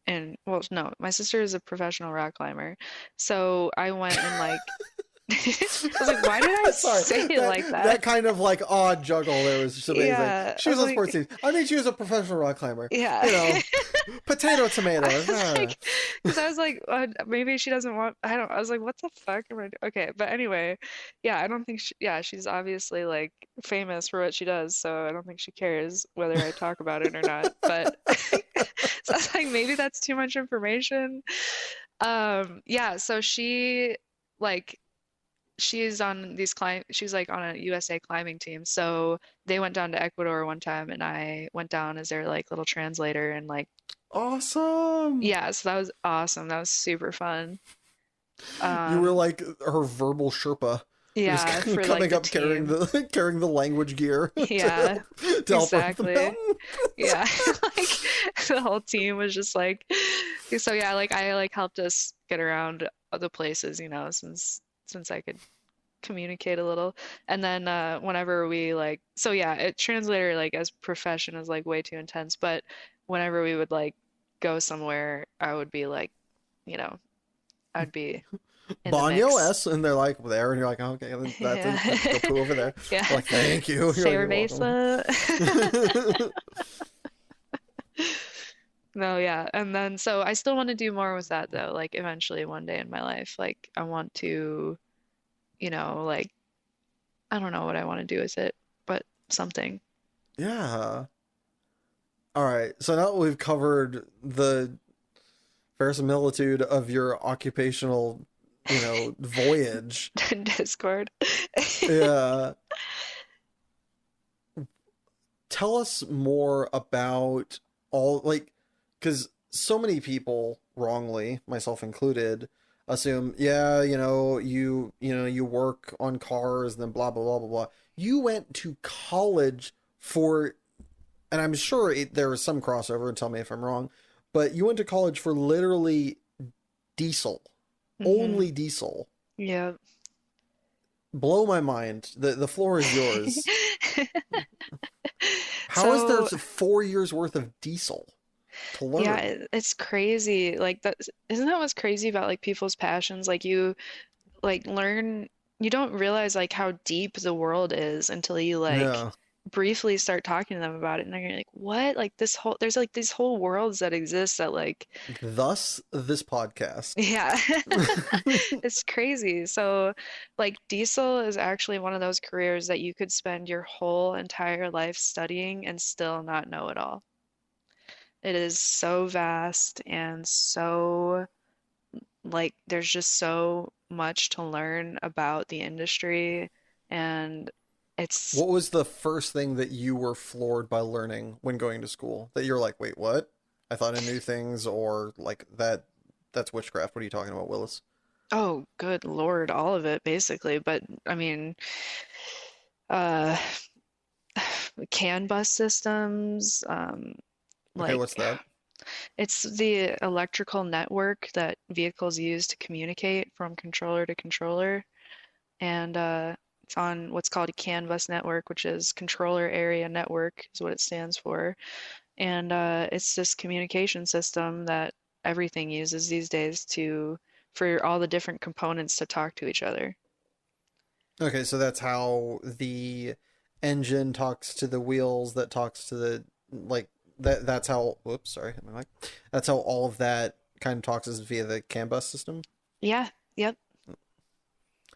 And well, no, my sister is a professional rock climber. So I went and like I was like, why did I sorry, say it like that? that kind of like odd juggle there was just amazing. Yeah, I She was was on sports like, team. I mean, she was a professional rock climber. yeah. You know, potato, I tomato. was like, because I was like, maybe she doesn't want, I don't, I was like, what the fuck am I doing? Okay, but anyway, yeah, I don't think yeah, she's obviously like famous for what she does, so I don't think she cares whether I talk about it or not. But so I was like, maybe that's too much information. Yeah, so like, she's like on a USA climbing team. So they went down to Ecuador one time and I went down as their like little translator and like Awesome. yeah, so that was awesome. That was super fun. You were Um like her verbal Sherpa, just yeah, for like coming the up carrying team. carrying the language gear Yeah, to help her up the exactly. mountain. Yeah. Like the whole team was just like so yeah, like I like helped us get around other places, since I could communicate a little. And then whenever we like so yeah, it translator like as profession is like way too intense, but whenever we would like go somewhere, I would be like, you know, I'd be in the Banyo mix. S, and they're like there, and you're like, okay, that's Yeah. it. Go poo over there. Yeah. They're like, thank you. You're like, you're welcome. Cerveza. No, yeah. And then so I still want to do more with that though, like eventually one day in my life. Like I want to, like I don't know what I want to do with it, but something. Yeah. All right. So now that we've covered the verisimilitude of your occupational, voyage. Discord. Yeah. Tell us more about all like because so many people wrongly, myself included, assume, yeah, you work on cars and then blah blah blah blah blah. You went to college for, and I'm sure there is some crossover, and tell me if I'm wrong, but you went to college for literally diesel, Hmm. only diesel. Yeah. Blow my mind. The floor is yours. How is there So, 4 years worth of diesel to yeah, learn? it's crazy. Like that, isn't that what's crazy about like people's passions? Like you like learn, you don't realize like how deep the world is until you like Yeah. briefly start talking to them about it. And then you're like, what? Like there's like these whole worlds that exist that like, Thus, this podcast. yeah, it's crazy. So, like, diesel is actually one of those careers that you could spend your whole entire life studying and still not know it all. It is so vast and so, like, there's just so much to learn about the industry. And it's, What was the first thing that you were floored by learning when going to school? That you're like, wait, what? I thought I knew things, or like that's witchcraft. What are you talking about, Willis? oh, good Lord, all of it basically. But I mean, uh, CAN bus systems, Okay, Like what's that? it's the electrical network that vehicles use to communicate from controller to controller. And it's on what's called a CAN bus network, which is controller area network, is what it stands for. And it's this communication system that everything uses these days to for all the different components to talk to each other. Okay, so that's how the engine talks to the wheels, that talks to the like that's how whoops, sorry, hit my mic. That's how all of that kind of talks is via the CAN bus system. Yeah, yep.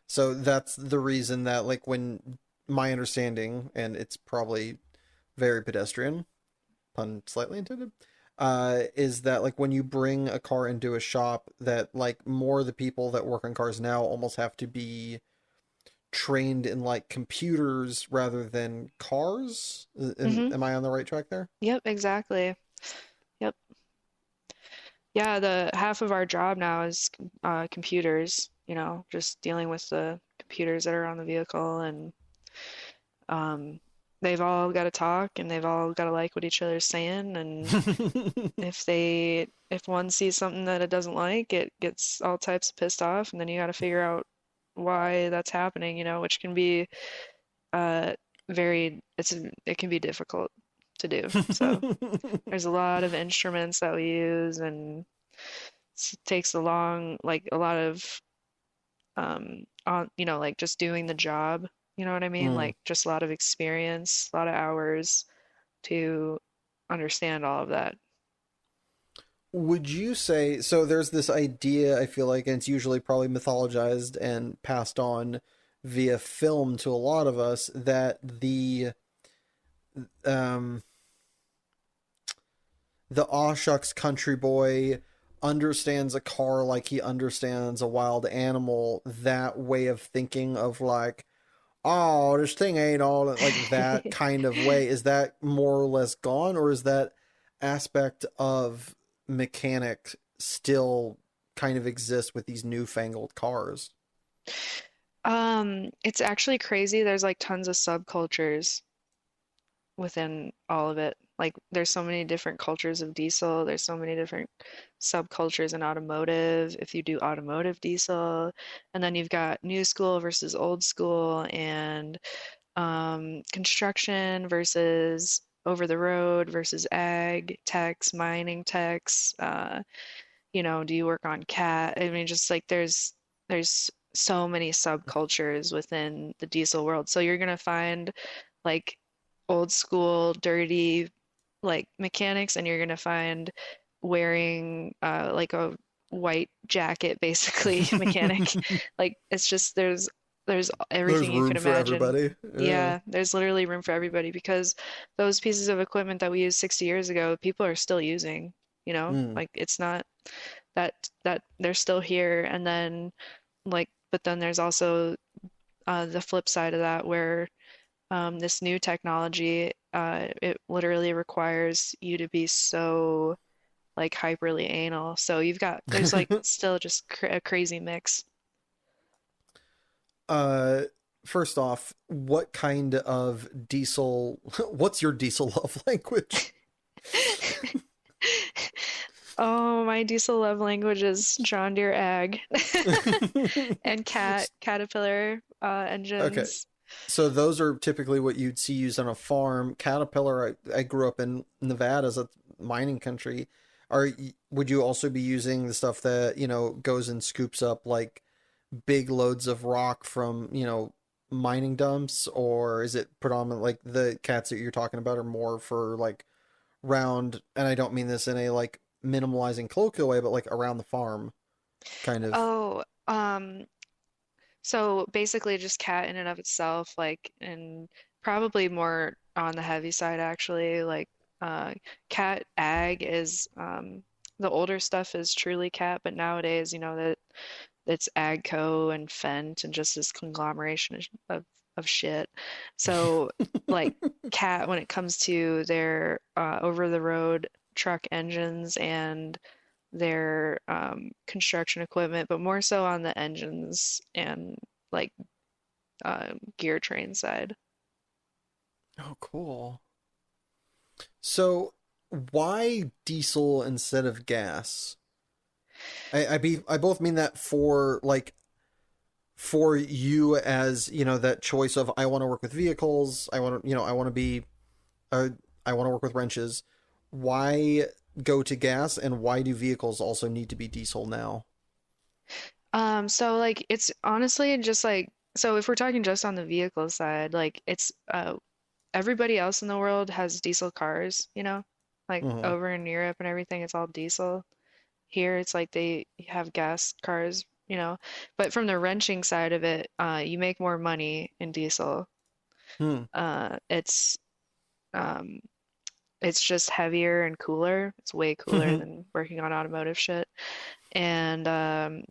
So that's the reason that like when my understanding, and it's probably very pedestrian, pun slightly intended, is that like when you bring a car into a shop, that like more of the people that work on cars now almost have to be trained in like computers rather than cars. hmm Am I on the right track there? Yep, exactly. Yep. Yeah, the half of our job now is computers, just dealing with the computers that are on the vehicle and um, they've all got to talk and they've all got to like what each other's saying and if one sees something that it doesn't like, it gets all types of pissed off and then you got to figure out why that's happening, which can be uh it can be difficult to do. So there's a lot of instruments that we use and it takes a lot of like just doing the job, you know what I mean? Mm. Like just a lot of experience, a lot of hours to understand all of that. Would you say so? There's this idea, I feel like, and it's usually probably mythologized and passed on via film to a lot of us, that um, the aw shucks country boy understands a car like he understands a wild animal. That way of thinking of like, oh, this thing ain't all like that kind of way. Is that more or less gone, or is that aspect of mechanic still kind of exist with these newfangled cars? It's actually crazy. There's like tons of subcultures within all of it. Like there's so many different cultures of diesel. There's so many different subcultures in automotive. If you do automotive diesel, and then you've got new school versus old school, and construction versus over the road versus ag techs, mining techs. Do you work on cat? I mean, just like there's so many subcultures within the diesel world. So you're gonna find like old school, dirty, like mechanics, and you're gonna find wearing like a white jacket, basically mechanic. Like it's just there's There's everything you room could for imagine. everybody. Yeah. Yeah, there's literally room for everybody because those pieces of equipment that we used 60 years ago, people are still using, Mm. like it's not that they're still here and then but then there's also the flip side of that where this new technology it literally requires you to be so like hyperly anal. So there's like still just a crazy mix. uh, First off, what kind of diesel? What's your diesel love language? Oh, my diesel love language is John Deere Ag and Caterpillar Okay, engines. so those are typically what you'd see used on a farm. Caterpillar, I grew up in Nevada as a mining country. Would you also be using the stuff that, goes and scoops up like big loads of rock from, mining dumps, or is it predominant like the cats that you're talking about are more for like round, and I don't mean this in a like minimalizing colloquial way, but like around the farm kind of. Oh, so basically just cat in and of itself, like, and probably more on the heavy side actually. Like, cat ag is the older stuff is truly cat, but nowadays, that it's Agco and Fendt and just this conglomeration of shit. So, like, cat when it comes to their over the road truck engines and their construction equipment, but more so on the engines and like gear train side. Oh, cool. So why diesel instead of gas? I both mean that for like for you as that choice of I want to work with vehicles, I want to I want to be uh, I want to work with wrenches. Why go to gas, and why do vehicles also need to be diesel now? So like it's honestly just like so if we're talking just on the vehicle side, like it's everybody else in the world has diesel cars, you know? Like Hmm. over in Europe and everything, it's all diesel. Here it's like they have gas cars, you know. But from the wrenching side of it, you make more money in diesel. Hmm. Uh, it's um, it's just heavier and cooler. It's way cooler than working on automotive shit. And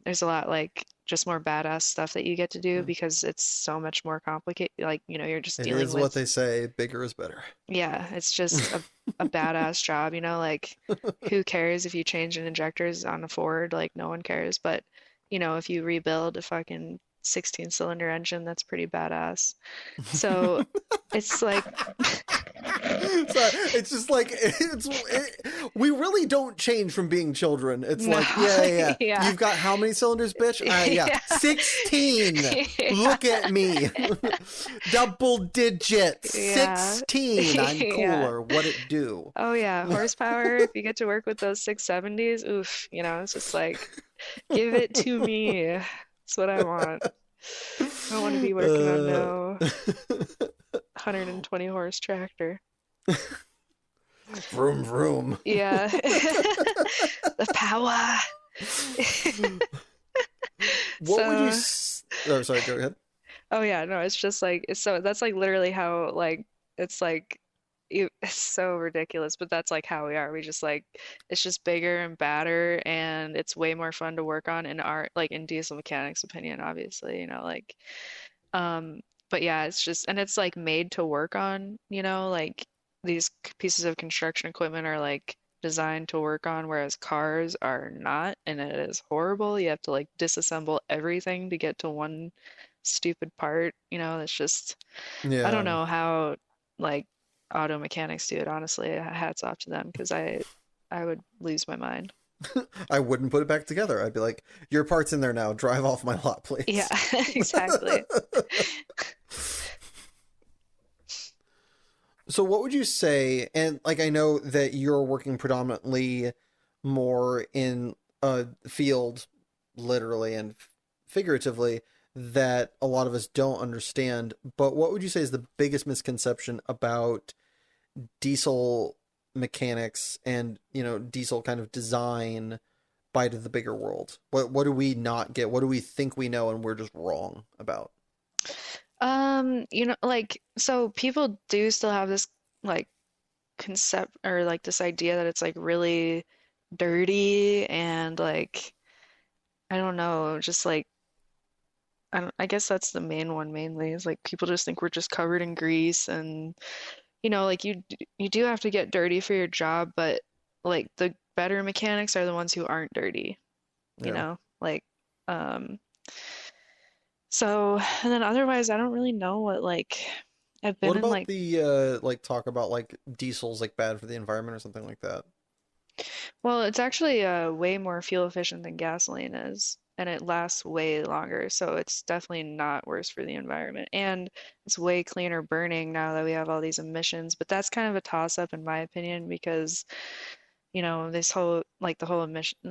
there's a lot like just more badass stuff that you get to do because it's so much more complicated. Like, you're just It dealing is what with, they say, bigger is better. yeah, it's just a badass job, like who cares if you change an injectors on a Ford? Like no one cares. But, if you rebuild a fucking 16-cylinder engine, that's pretty badass. So it's like, So it's just like we really don't change from being children. It's no, like, yeah, yeah, yeah. yeah. You've got how many cylinders, bitch? Yeah, Yeah. 16. Yeah. Look at me. Double digits. Yeah. 16. I'm Yeah. cooler. What it do? Oh yeah, horsepower. If you get to work with those 670s, oof, it's just like give it to me. That's what I want. I don't want to be working on uh, no 120 horse tractor. vroom vroom. Yeah. The power. What would you So, Oh, sorry, go ahead. oh yeah, no, it's just like it's so that's like literally how like it's like it's so ridiculous, but that's like how we are. We just like it's just bigger and badder and it's way more fun to work on in our like in diesel mechanics opinion, obviously, like um but yeah, it's just and it's like made to work on, like these pieces of construction equipment are like designed to work on, whereas cars are not, and it is horrible. You have to like disassemble everything to get to one stupid part, it's just I don't Yeah. know how like auto mechanics do it, honestly. Hats off to them because I would lose my mind. I wouldn't put it back together. I'd be like, your part's in there now. Drive off my lot, Yeah, please. exactly. So what would you say, and like I know that you're working predominantly more in a field, literally and figuratively, that a lot of us don't understand, but what would you say is the biggest misconception about diesel mechanics and, diesel kind of design by the bigger world? What do we not get? What do we think we know and we're just wrong about? Like so people do still have this like concept or like this idea that it's like really dirty and like I don't know, just like I guess that's the main one mainly is like people just think we're just covered in grease and like you do have to get dirty for your job, but like the better mechanics are the ones who aren't dirty, Yeah. like so and then otherwise I don't really know what like I've been What in about like the like talk about like diesel's like bad for the environment or something like that? well, it's actually way more fuel efficient than gasoline is, and it lasts way longer, so it's definitely not worse for the environment. And it's way cleaner burning now that we have all these emissions, but that's kind of a toss-up in my opinion because, this whole like the whole emissions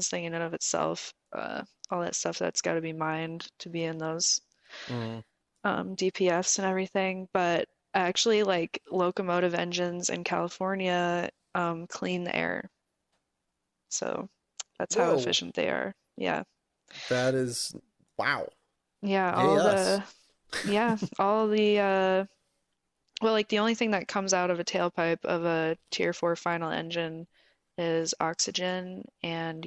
thing in and of itself, all that stuff that's got to be mined to be in those Mm. DPFs and everything. But actually, like locomotive engines in California clean the air. So that's how Whoa, efficient they are. Yeah. that is wow. Yeah, Yay us. all the well, like the only thing that comes out of a tailpipe of a Tier 4 final engine is oxygen and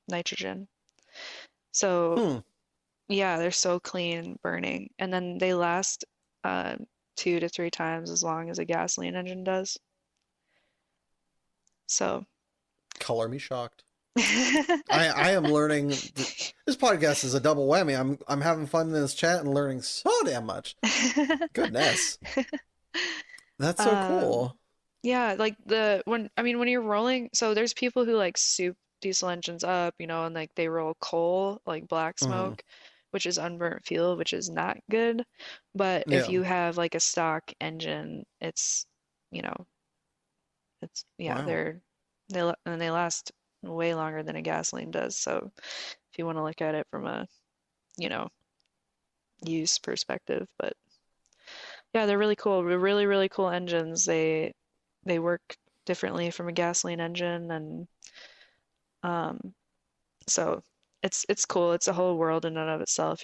nitrogen. So, Hmm. yeah, they're so clean burning. And then they last 2 to 3 times as long as a gasoline engine does. So, Color me shocked. I am learning. This podcast is a double whammy. I'm having fun in this chat and learning so damn much. Goodness, that's so um, cool. Yeah, like the when I mean when you're rolling, so there's people who like soup diesel engines up, and like they roll coal, like black Hmm. smoke, which is unburnt fuel, which is not good. But if Yeah. you have like a stock engine, you know, it's yeah, Wow. they last way longer than a gasoline does. So if you want to look at it from a, you know, use perspective, but yeah, they're really cool. Really, really cool engines. They work differently from a gasoline engine, and um, so it's cool. It's a whole world in and of itself.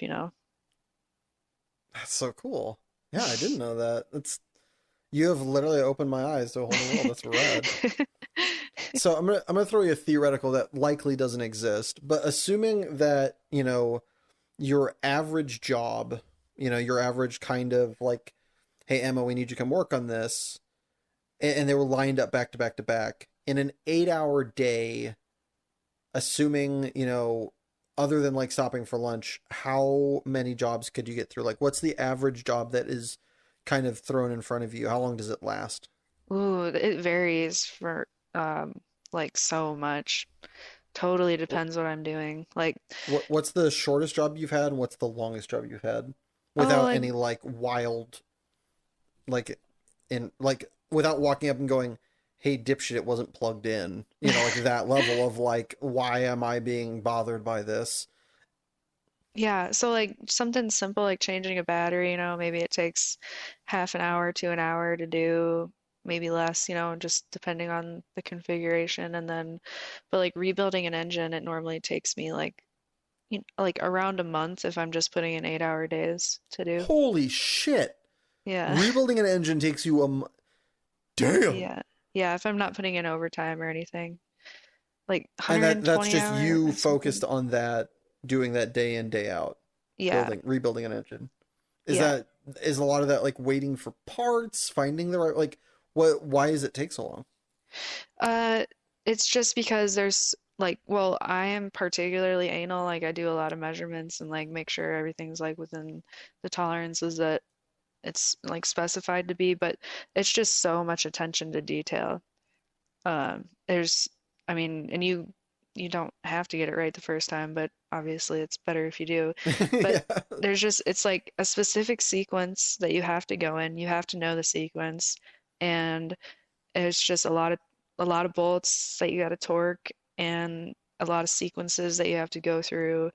That's so cool. Yeah, I didn't know that. You have literally opened my eyes to a whole new world. That's rad. So I'm gonna throw you a theoretical that likely doesn't exist, but assuming that, your average job, your average kind of like, hey Emma, we need you to come work on this, and they were lined up back to back to back in an 8-hour day, assuming, other than like stopping for lunch, how many jobs could you get through? Like, what's the average job that is kind of thrown in front of you? How long does it last? Ooh, it varies for like so much. Totally depends what I'm doing. Like, What's the shortest job you've had, and what's the longest job you've had, oh, without like any like wild, like, in like, without walking up and going, "Hey, dipshit, it wasn't plugged in." Like that level of like, why am I being bothered by this? yeah, so like something simple like changing a battery, maybe it takes half an hour to an hour to do, maybe less, just depending on the configuration. And then, but like rebuilding an engine, it normally takes me like around a month if I'm just putting in 8-hour days to do. Holy shit! Yeah. Rebuilding an engine takes you damn. Yeah. Yeah, if I'm not putting in overtime or anything. Like And that's 120 just hour you or something. focused on that, doing that day in day out, Yeah. building rebuilding an engine. Is Yeah. that is a lot of that like waiting for parts, finding the right, like, what, why does it take so long? Uh, it's just because there's like, well, I am particularly anal. Like, I do a lot of measurements and like make sure everything's like within the tolerances that it's like specified to be. But it's just so much attention to detail. There's, I mean, and you don't have to get it right the first time, but obviously it's better if you do. But Yeah. it's like a specific sequence that you have to go in. You have to know the sequence, and it's just a lot of bolts that you got to torque and a lot of sequences that you have to go through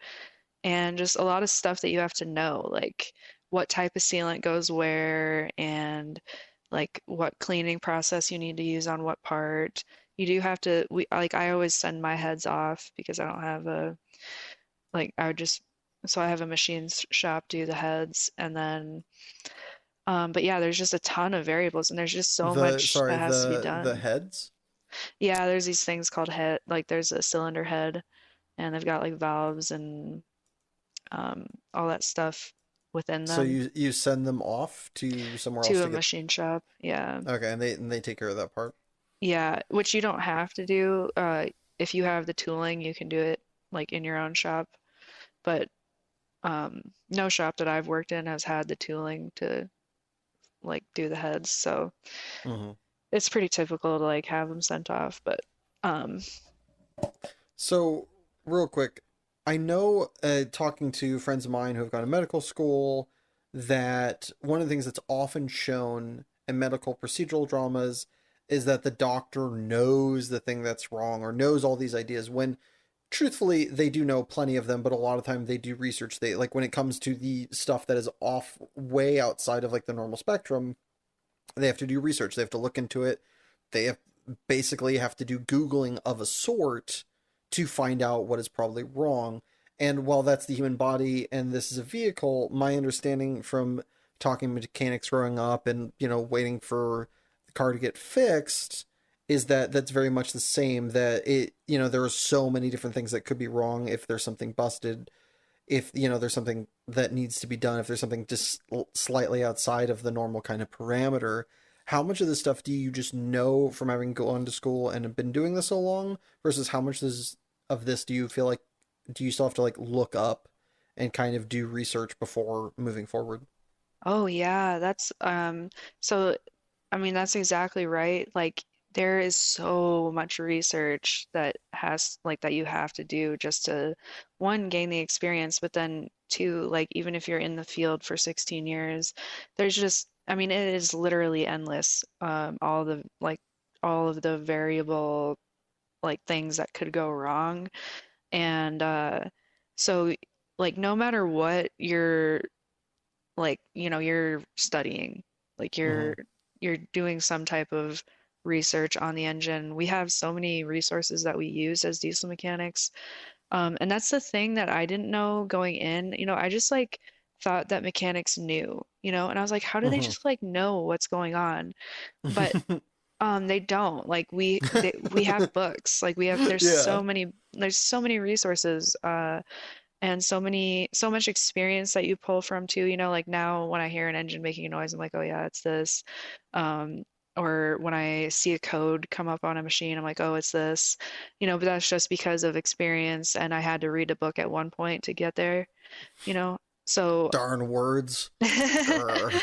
and just a lot of stuff that you have to know, like what type of sealant goes where and like what cleaning process you need to use on what part. You do have to, I always send my heads off because I don't have I would just, so I have a machine shop do the heads and then, but yeah, there's just a ton of variables and there's just so the much sorry that has to be the done. heads. Yeah, there's these things called head, like there's a cylinder head, and they've got like valves and all that stuff within So them you send them off to somewhere else to a to get. machine shop. Yeah. Okay, and they take care of that part. Yeah, which you don't have to do. If you have the tooling, you can do it like in your own shop. But no shop that I've worked in has had the tooling to like do the heads, so Hmm. it's pretty typical to like have them sent off. But um, So, real quick, I know, talking to friends of mine who have gone to medical school, that one of the things that's often shown in medical procedural dramas is that the doctor knows the thing that's wrong or knows all these ideas, when truthfully they do know plenty of them, but a lot of time they do research. They, like, when it comes to the stuff that is off way outside of like the normal spectrum, they have to do research. They have to look into it. They basically have to do Googling of a sort to find out what is probably wrong. And while that's the human body and this is a vehicle, my understanding from talking to mechanics growing up and, waiting for the car to get fixed, is that that's very much the same. That there are so many different things that could be wrong if there's something busted, if there's something that needs to be done, if there's something just slightly outside of the normal kind of parameter. How much of this stuff do you just know from having gone to school and have been doing this so long, versus how much of this do you feel like, do you still have to like look up and kind of do research before moving forward? oh yeah, so I mean, that's exactly right. Like, there is so much research that has, like, that you have to do just to, one, gain the experience, but then two, like, even if you're in the field for 16 years, there's just, I mean, it is literally endless. All of the variable, like, things that could go wrong. And, so, like, no matter what you're like, you're studying, like Hmm. you're doing some type of research on the engine. We have so many resources that we use as diesel mechanics. And that's the thing that I didn't know going in. I just like thought that mechanics knew, and I was like, how do they Hmm. just like know what's going on? But they don't. Like we have books. Like Yeah. there's so many resources. And so much experience that you pull from too, like now when I hear an engine making a noise, I'm like, oh yeah, it's this. Um, or when I see a code come up on a machine, I'm like, oh, it's this. But that's just because of experience, and I had to read a book at one point to get there, you know. So Darn words. Grr.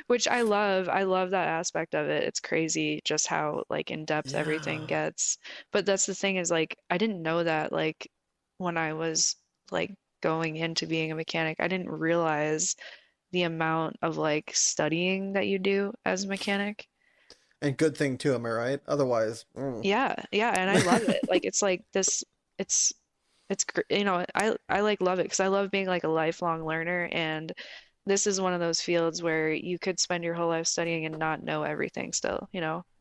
which I love. I love that aspect of it. It's crazy just how like in depth everything Yeah. gets. But that's the thing is like I didn't know that like when I was like going into being a mechanic, I didn't realize the amount of like studying that you do as a mechanic. And good thing too, am I right? Otherwise, Yeah, yeah, and I love it. Like it's like this it's I like love it because I love being like a lifelong learner, and this is one of those fields where you could spend your whole life studying and not know everything still,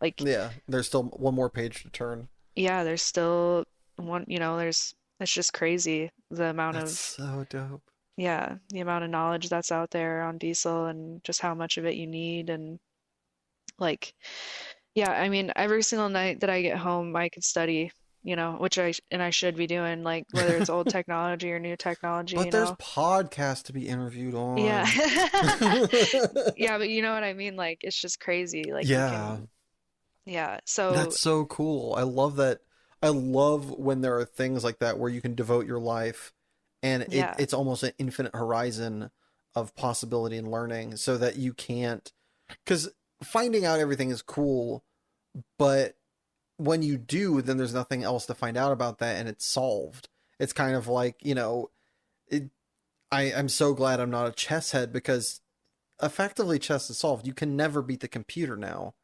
Like yeah, there's still one more page to turn. yeah, there's still there's it's just crazy the amount That's of so dope. yeah, the amount of knowledge that's out there on diesel and just how much of it you need and like yeah, I mean every single night that I get home I could study, which I should be doing like whether it's old technology or new technology, But there's podcasts to be interviewed Yeah. on. Yeah, but you know what I mean? Like it's just crazy. Like you Yeah, can yeah. So that's so cool. I love that. I love when there are things like that where you can devote your life and yeah. it's almost an infinite horizon of possibility and learning so that you can't, because finding out everything is cool, but when you do, then there's nothing else to find out about that and it's solved. It's kind of like, it, I'm so glad I'm not a chess head because effectively chess is solved. You can never beat the computer now.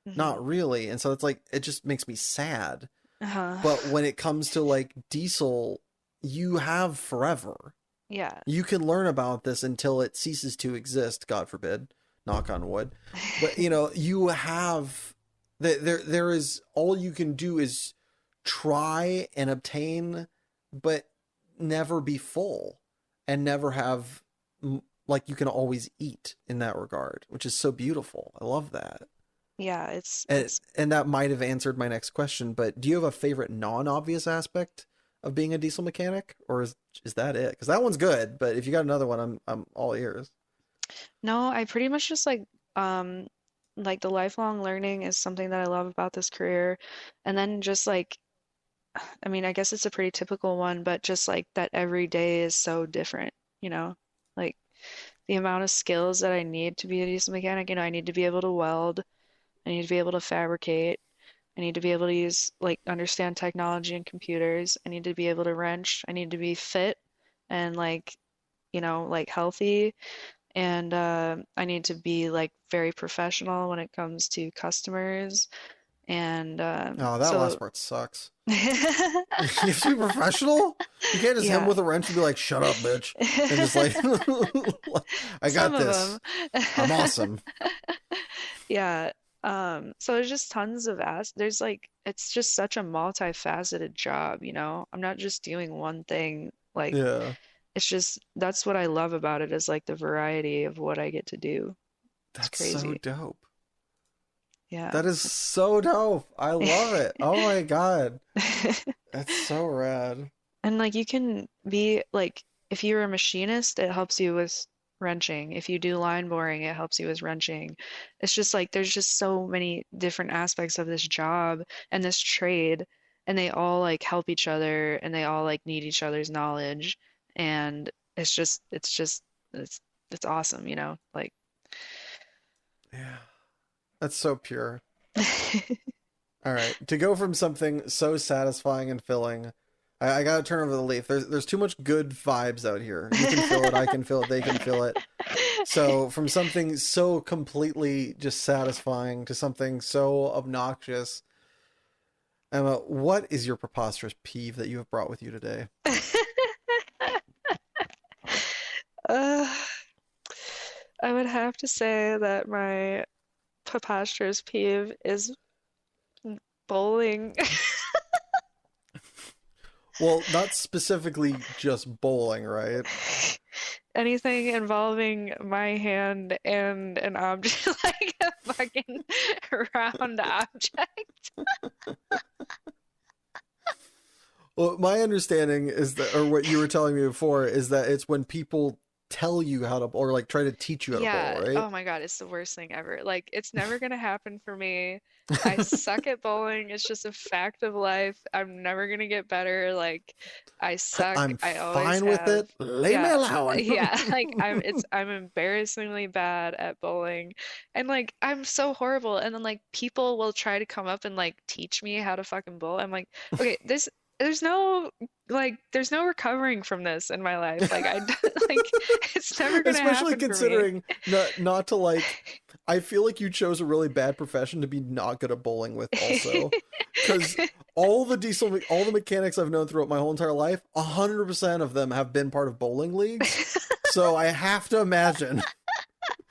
Hmm. Not really. And so it's like, it just makes me sad. Uh-huh. But when it comes to like diesel, you have forever. Yeah. You can learn about this until it ceases to exist, God forbid, knock on wood. But you have there is all you can do is try and obtain, but never be full and never have like you can always eat in that regard, which is so beautiful. I love that. Yeah, it's And it's and that might have answered my next question, but do you have a favorite non-obvious aspect of being a diesel mechanic, or is that it? Because that one's good, but if you got another one, I'm all ears. no, I pretty much just um like the lifelong learning is something that I love about this career. And then just like I mean, I guess it's a pretty typical one, but just like that every day is so different, you know? Like the amount of skills that I need to be a diesel mechanic, I need to be able to weld, I need to be able to fabricate, I need to be able to use like understand technology and computers, I need to be able to wrench, I need to be fit and like, like healthy, and I need to be like very professional when it comes to customers. And Oh, that so last part sucks. You have to be professional. You can't just hit him yeah. with a wrench and be like, "Shut up, bitch," and just like, "I Some got of them. this. I'm awesome." Yeah. So there's just tons of as there's like it's just such a multifaceted job, I'm not just doing one thing. Like Yeah, it's just that's what I love about it is like the variety of what I get to do. It's that's so crazy. dope. Yeah. That is so dope. I love it. Oh my god, that's so rad. And like you can be like if you're a machinist, it helps you with wrenching. If you do line boring, it helps you with wrenching. It's just like there's just so many different aspects of this job and this trade, and they all like help each other and they all like need each other's knowledge. And it's just it's it's awesome, Like Yeah. That's so pure. All right. To go from something so satisfying and filling, I gotta turn over the leaf. There's too much good vibes out here. You can feel it, I can feel it, they can feel it. So from something so completely just satisfying to something so obnoxious, Emma, what is your preposterous peeve that you have brought with you today? Uh, I would have to say that my preposterous peeve is bowling. Well, not specifically just bowling, right? Anything involving my hand and an object, like a fucking round object. Well, my understanding is that, or what you were telling me before, is that it's when people tell you how to, or like try to teach you how to bowl, Yeah, right? oh my God, it's the worst thing ever. Like, it's never gonna happen for me. I suck at bowling. It's just a fact of life. I'm never gonna get better. Like, I suck. I'm I always fine with have. it. Leave me Yeah, alone. yeah. Like, I'm embarrassingly bad at bowling, and like I'm so horrible. And then like people will try to come up and like teach me how to fucking bowl. I'm like, okay, there's no there's no recovering from this in my life. Like like it's never gonna Especially happen for me. considering not to like, I feel like you chose a really bad profession to be not good at bowling with also. Because all the mechanics I've known throughout my whole entire life, 100% of them have been part of bowling leagues. So I have to imagine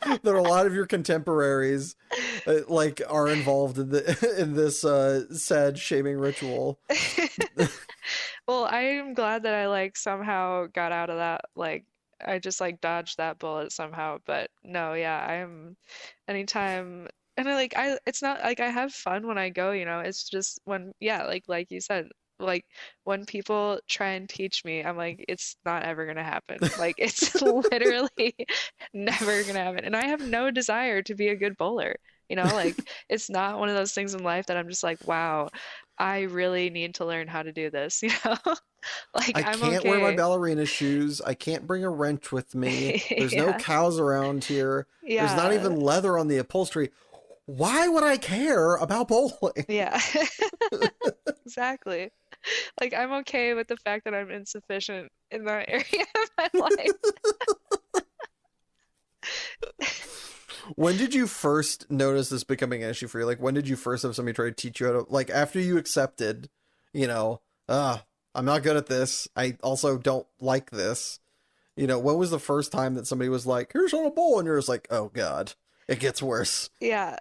that a lot of your contemporaries like are involved in the in this sad shaming ritual. Well, I am glad that I like somehow got out of that. Like, I just like dodged that bullet somehow. But no, yeah, I'm anytime, and it's not like I have fun when I go, it's just when, yeah, like you said, like when people try and teach me, I'm like, it's not ever gonna happen. Like, it's literally never gonna happen. And I have no desire to be a good bowler. Like it's not one of those things in life that I'm just like, wow, I really need to learn how to do this, Like I I'm can't wear my okay. ballerina shoes. I can't bring a wrench with me. There's no Yeah. cows around here. There's not Yeah. even leather on the upholstery. Why would I care about bowling? Yeah. Exactly. Like I'm okay with the fact that I'm insufficient in that area of my life. When did you first notice this becoming an issue for you? Like, when did you first have somebody try to teach you how to, like, after you accepted, you know, I'm not good at this. I also don't like this. When was the first time that somebody was like, here's how to bowl? And you're just like, oh, God, it gets worse. Yeah.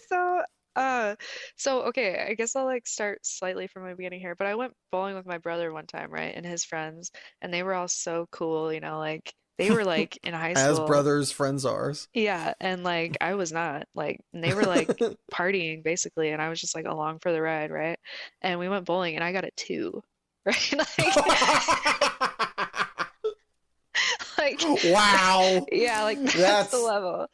So, uh, so okay, I guess I'll like start slightly from the beginning here, but I went bowling with my brother one time, right? And his friends, and they were all so cool, like they were like in high As school. brothers, friends ours. Yeah, and like I was not like, and they were like partying basically, and I was just like along for the ride, right? And we went bowling, and I got a two, right? Like, Wow. yeah, like that's the That's level.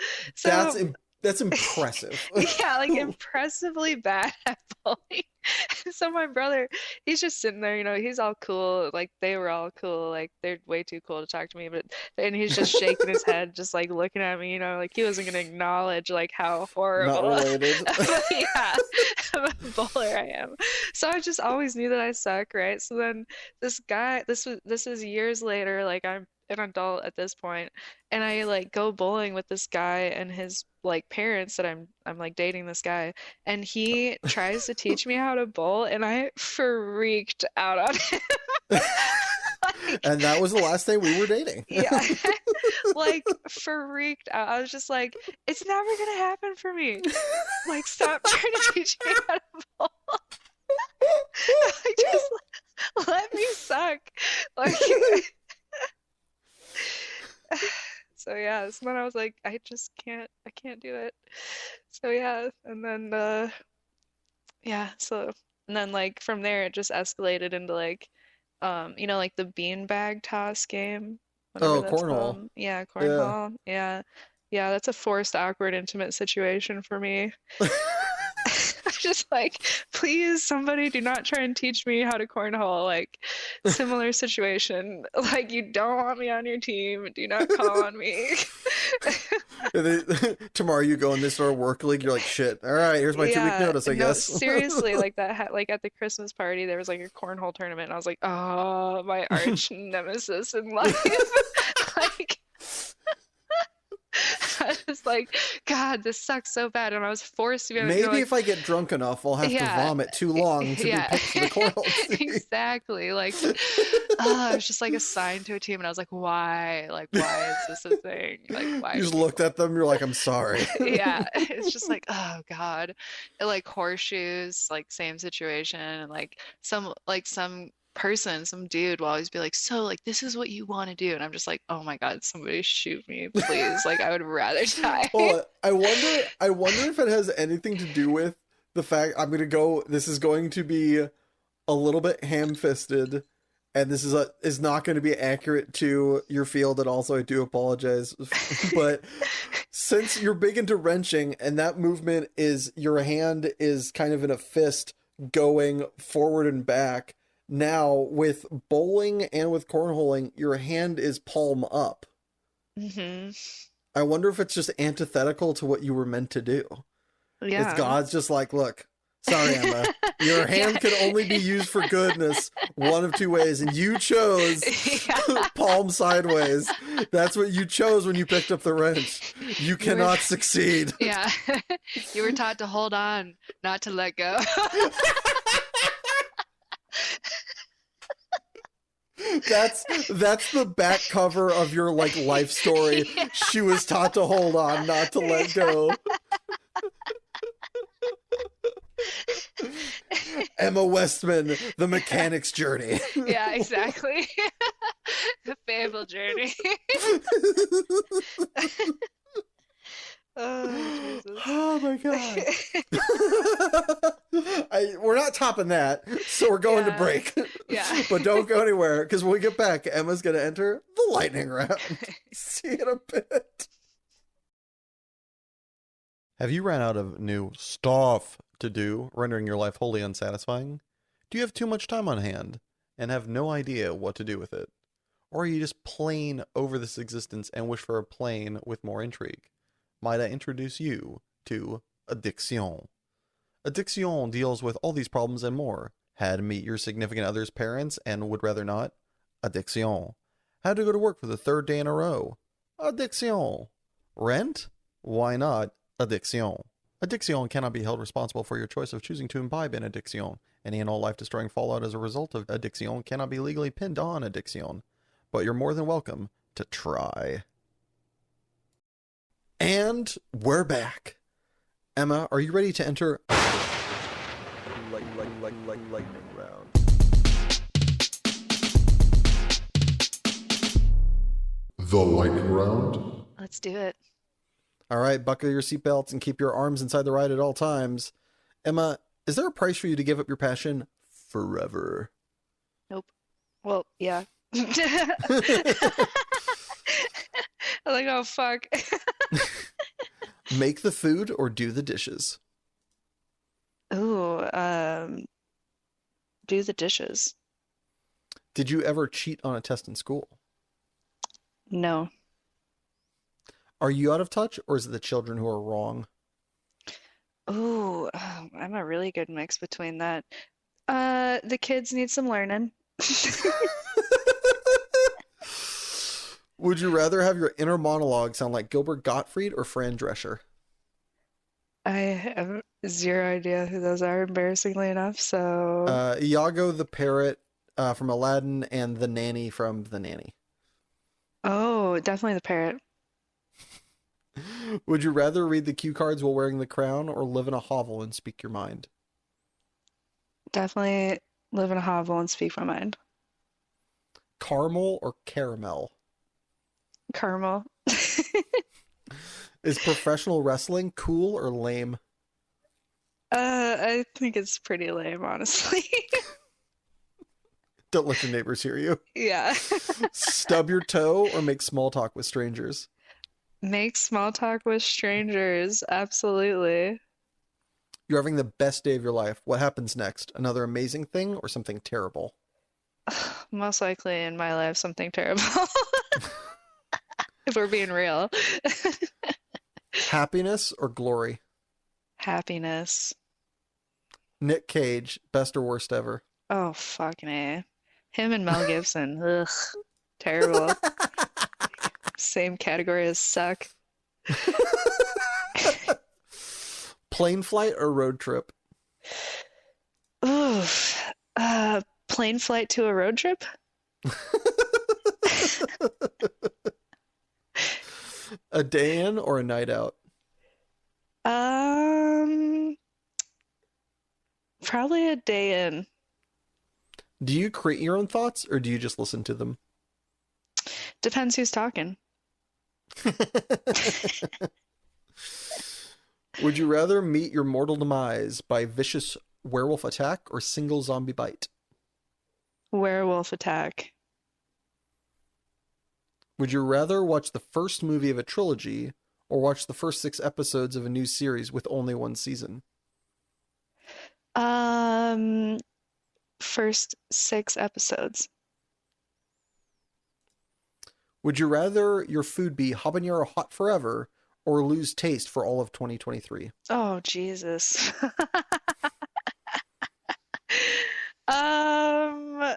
that's So that's impressive. yeah, like impressively bad at bowling. So my brother, he's just sitting there, he's all cool. Like they were all cool. Like they're way too cool to talk to me, but and he's just shaking his head, just like looking at me, like he wasn't gonna acknowledge like how Not horrible, related. yeah, of a bowler I am. So I just always knew that I suck, right? So then this guy, this is years later, like I'm an adult at this point, and I like go bowling with this guy and his like parents that I'm like dating this guy, and he tries to teach me how to bowl, and I freaked out on him. Like, And that was the last day we were dating. yeah, like freaked out. I was just like, it's never gonna happen for me. Like, stop trying to teach me how to bowl. Like, just let me suck. Like, so yeah, so then I was like, I can't do it. So yeah, and then yeah, so and then like from there it just escalated into like like the beanbag toss game, whatever Oh, that's cornhole. called. Yeah, Yeah. cornhole. Yeah. Yeah, that's a forced awkward intimate situation for me. just like, please, somebody do not try and teach me how to cornhole. Like, similar situation. Like, you don't want me on your team. Do not call on me. Tomorrow you go in this sort of work league, you're like, shit, all right, here's my 2 week Yeah, notice, I no, guess. seriously, like that like at the Christmas party there was like a cornhole tournament and I was like, oh, my arch nemesis in life. Like I was like, God, this sucks so bad. And I was forced to be Maybe like, if I get drunk enough, I'll have to yeah, vomit too long to be yeah, picked for the cornhole team. exactly. Like, I was just like assigned to a team, and I was like, why? Like, why is this a thing? Like, why You do just looked people? at them, you're like, I'm sorry. Yeah, it's just like, oh God. And, like horseshoes, like same situation, and like some person, some dude will always be like, so like this is what you want to do, and I'm just like, oh my God, somebody shoot me, please. Like I would rather die. Well, I wonder if it has anything to do with the fact this is going to be a little bit ham-fisted, and this is not going to be accurate to your field, and also I do apologize. But since you're big into wrenching, and that movement is your hand is kind of in a fist going forward and back, now with bowling and with cornholing, your hand is palm up. Hmm. I wonder if it's just antithetical to what you were meant to do. It's Yeah. God's just like, look, sorry, Emma, your Yeah. hand can only be used for goodness one of two ways, and you chose Yeah. palm sideways. That's what you chose when you picked up the wrench. You You were, cannot succeed. yeah. You were taught to hold on, not to let go. That's the back cover of your like life story. Yeah. She was taught to hold on, not to let go. Emma Westman, the mechanic's journey. Yeah, exactly. The fable journey. Oh, Jesus. Oh my god. We're not topping that, so we're going to Yeah. break. Yeah. But don't go anywhere, because when we get back, Emma's going to enter the lightning round. See you in a bit. Have you ran out of new stuff to do, rendering your life wholly unsatisfying? Do you have too much time on hand and have no idea what to do with it? Or are you just plain over this existence and wish for a plane with more intrigue? Might I introduce you to Addiction? Addiction deals with all these problems and more. Had to meet your significant other's parents and would rather not? Addiction. Had to go to work for the third day in a row? Addiction. Rent? Why not? Addiction. Addiction cannot be held responsible for your choice of choosing to imbibe in addiction. Any and all life-destroying fallout as a result of addiction cannot be legally pinned on addiction. But you're more than welcome to try. And we're back. Emma, are you ready to enter lightning round? The lightning round? Let's do it. All right, buckle your seatbelts and keep your arms inside the ride at all times. Emma, is there a price for you to give up your passion forever? Nope. Well, yeah. I'm like, oh fuck. Make the food or do the dishes? Ooh, do the dishes. Did you ever cheat on a test in school? No. Are you out of touch, or is it the children who are wrong? Ooh, I'm a really good mix between that. The kids need some learning. Would you rather have your inner monologue sound like Gilbert Gottfried or Fran Drescher? I have zero idea who those are, embarrassingly enough, so Iago the parrot from Aladdin and the nanny from The Nanny. oh, definitely the parrot. Would you rather read the cue cards while wearing the crown or live in a hovel and speak your mind? Definitely live in a hovel and speak my mind. Caramel or caramel? Caramel. Is professional wrestling cool or lame? I think it's pretty lame, honestly. Don't let your neighbors hear you. Yeah. Stub your toe or make small talk with strangers? Make small talk with strangers, absolutely. You're having the best day of your life. What happens next? Another amazing thing or something terrible? Most likely in my life, something terrible. If we're being real. Happiness or glory? Happiness. Nick Cage, best or worst ever? Oh, fucking A. Him and Mel Gibson. Ugh. Terrible. Same category as suck. Plane flight or road trip? Ooh. Plane flight to a road trip? A day in or a night out? Um, Probably a day in. Do you create your own thoughts or do you just listen to them? Depends who's talking. Would you rather meet your mortal demise by vicious werewolf attack or single zombie bite? Werewolf attack. Would you rather watch the first movie of a trilogy or watch the first 6 episodes of a new series with only one season? First 6 episodes. Would you rather your food be habanero hot forever or lose taste for all of 2023? Oh, Jesus. Um,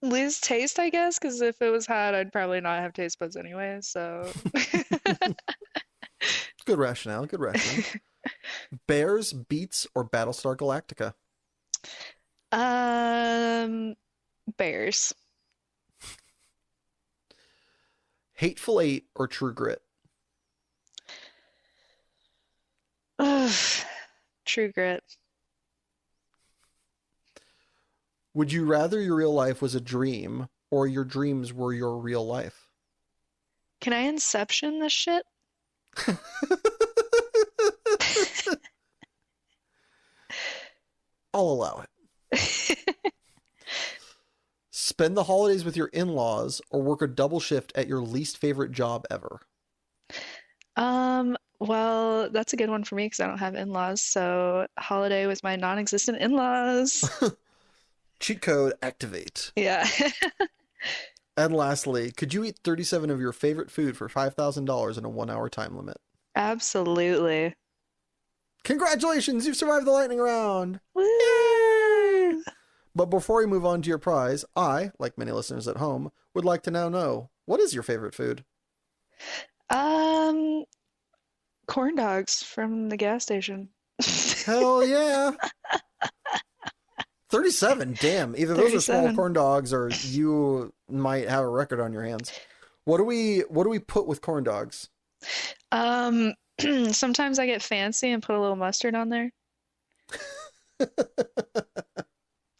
Lose taste, I guess, because if it was hot, I'd probably not have taste buds anyway, so. Good rationale, good rationale. Bears, Beats, or Battlestar Galactica? Bears. Hateful Eight or True Grit? Ugh, True Grit. Would you rather your real life was a dream or your dreams were your real life? Can I Inception this shit? I'll allow it. Spend the holidays with your in-laws or work a double shift at your least favorite job ever? Well, that's a good one for me because I don't have in-laws, so holiday with my non-existent in-laws. Cheat code activate. Yeah. And lastly, could you eat 37 of your favorite food for $5,000 in a 1-hour time limit? Absolutely. Congratulations, you've survived the lightning round. Woo! But before we move on to your prize, I, like many listeners at home, would like to now know, what is your favorite food? Corn dogs from the gas station. Hell yeah. 37, damn. Either those are small 37. corn dogs or you might have a record on your hands. What do we put with corn dogs? Sometimes I get fancy and put a little mustard on there.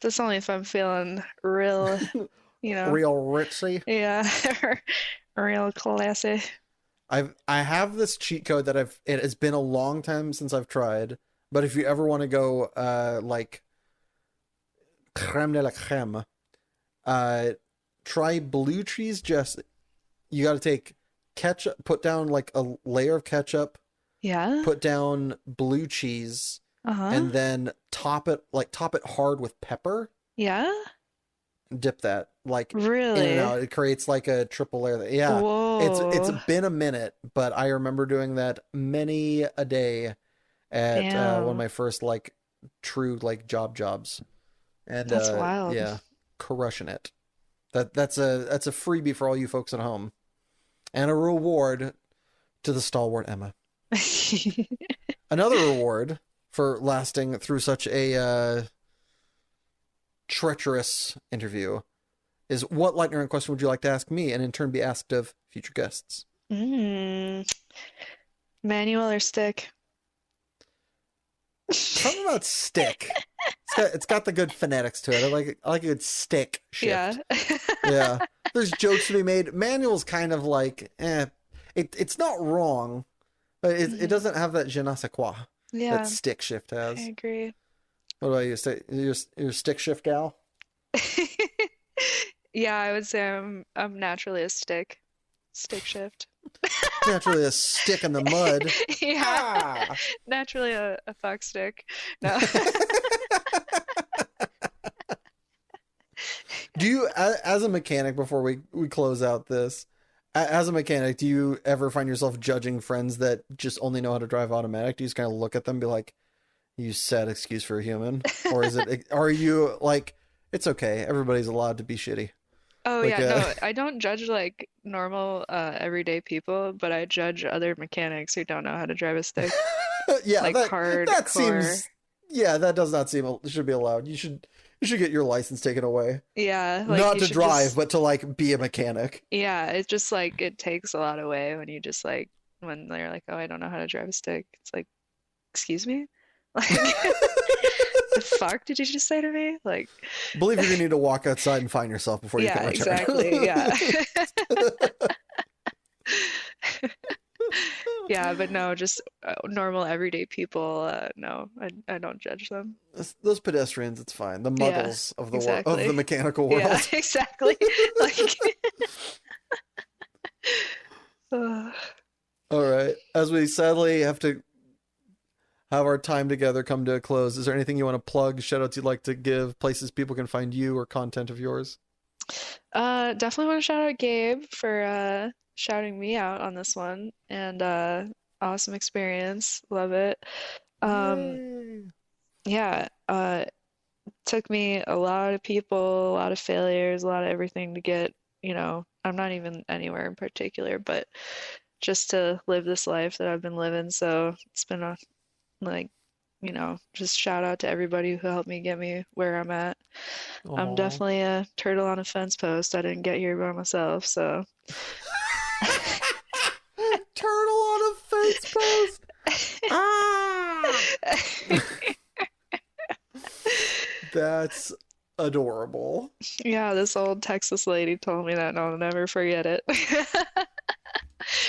That's only if I'm feeling real, Real ritzy. yeah, real classy. I have this cheat code that it has been a long time since I've tried, but if you ever want to go like creme de la creme, try blue cheese. Just you got to take ketchup, put down like a layer of ketchup, Yeah. put down blue cheese, Uh-huh. and then top it hard with pepper. Yeah. Dip that like in Really? and out. It creates like a triple layer. Yeah, it's Whoa. been a minute, but I remember doing that many a day at one of Damn. my first like true like jobs, and That's wild. yeah, crushing it. That's a freebie for all you folks at home, and a reward to the stalwart Emma. Another reward for lasting through such a treacherous interview is, what lightning round question would you like to ask me and in turn be asked of future guests? Manual or stick? Something about stick. It's got the good phonetics to it. I like a good stick shift. Yeah. Yeah. There's jokes to be made. Manual's kind of like, it's not wrong, but it doesn't have that je ne sais quoi Yeah, that stick shift I has. agree. What about you? You're a stick shift gal? Yeah, I would say I'm naturally a stick shift. Naturally a stick in the mud. Yeah, Ah. naturally a fuck stick. No. Do you, as a mechanic, before we close out this, as a mechanic, do you ever find yourself judging friends that just only know how to drive automatic? Do you just kind of look at them and be like, you sad excuse for a human? Or are you like, it's okay, everybody's allowed to be shitty? Oh Like, yeah, no, I don't judge like normal everyday people, but I judge other mechanics who don't know how to drive a stick. yeah, Like that hardcore. seems, yeah, that does not seem, should be allowed. You should get your license taken away. Yeah, like Not you to should drive, just but to like be a mechanic. yeah, it's just like it takes a lot away when you just like when they're like, "Oh, I don't know how to drive a stick." It's like, "Excuse me?" Like the fuck did you just say to me? Like Believe you're gonna need to walk outside and find yourself before you can yeah, return. exactly. Yeah. Yeah, but no, just normal everyday people, no, I don't judge them. Those pedestrians, it's fine. The Yeah, muggles of the of the exactly. mechanical Yeah, world. exactly. Like ugh. All right. As we sadly have to have our time together come to a close, is there anything you want to plug, shout outs you'd like to give, places people can find you or content of yours? Definitely want to shout out Gabe for shouting me out on this one and awesome experience. Love it. Um, Yay. yeah, took me a lot of people, a lot of failures, a lot of everything to get, I'm not even anywhere in particular, but just to live this life that I've been living. So it's been a like, just shout out to everybody who helped me get me where I'm at. I'm Aw. definitely a turtle on a fence post. I didn't get here by myself, so Turtle on a fence post. Ah! That's adorable. yeah, this old Texas lady told me that and I'll never forget it.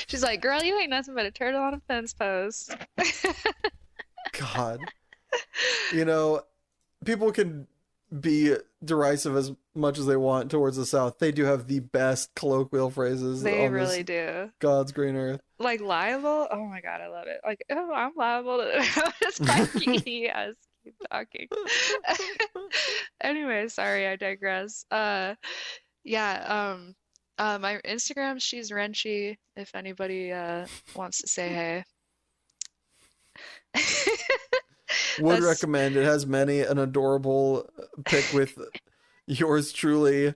She's like, "Girl, you ain't nothing but a turtle on a fence post." God. You know, people can be derisive as much as they want towards the South. They do have the best colloquial phrases They on this really do. God's green earth. Like liable? Oh my God, I love it. Like, oh, I'm liable to I'm just like, yes, keep talking. Anyway, sorry, I digress. Yeah, my Instagram, she's Wrenchy, if anybody wants to say hey. Would That's recommend. It has many an adorable pic with yours truly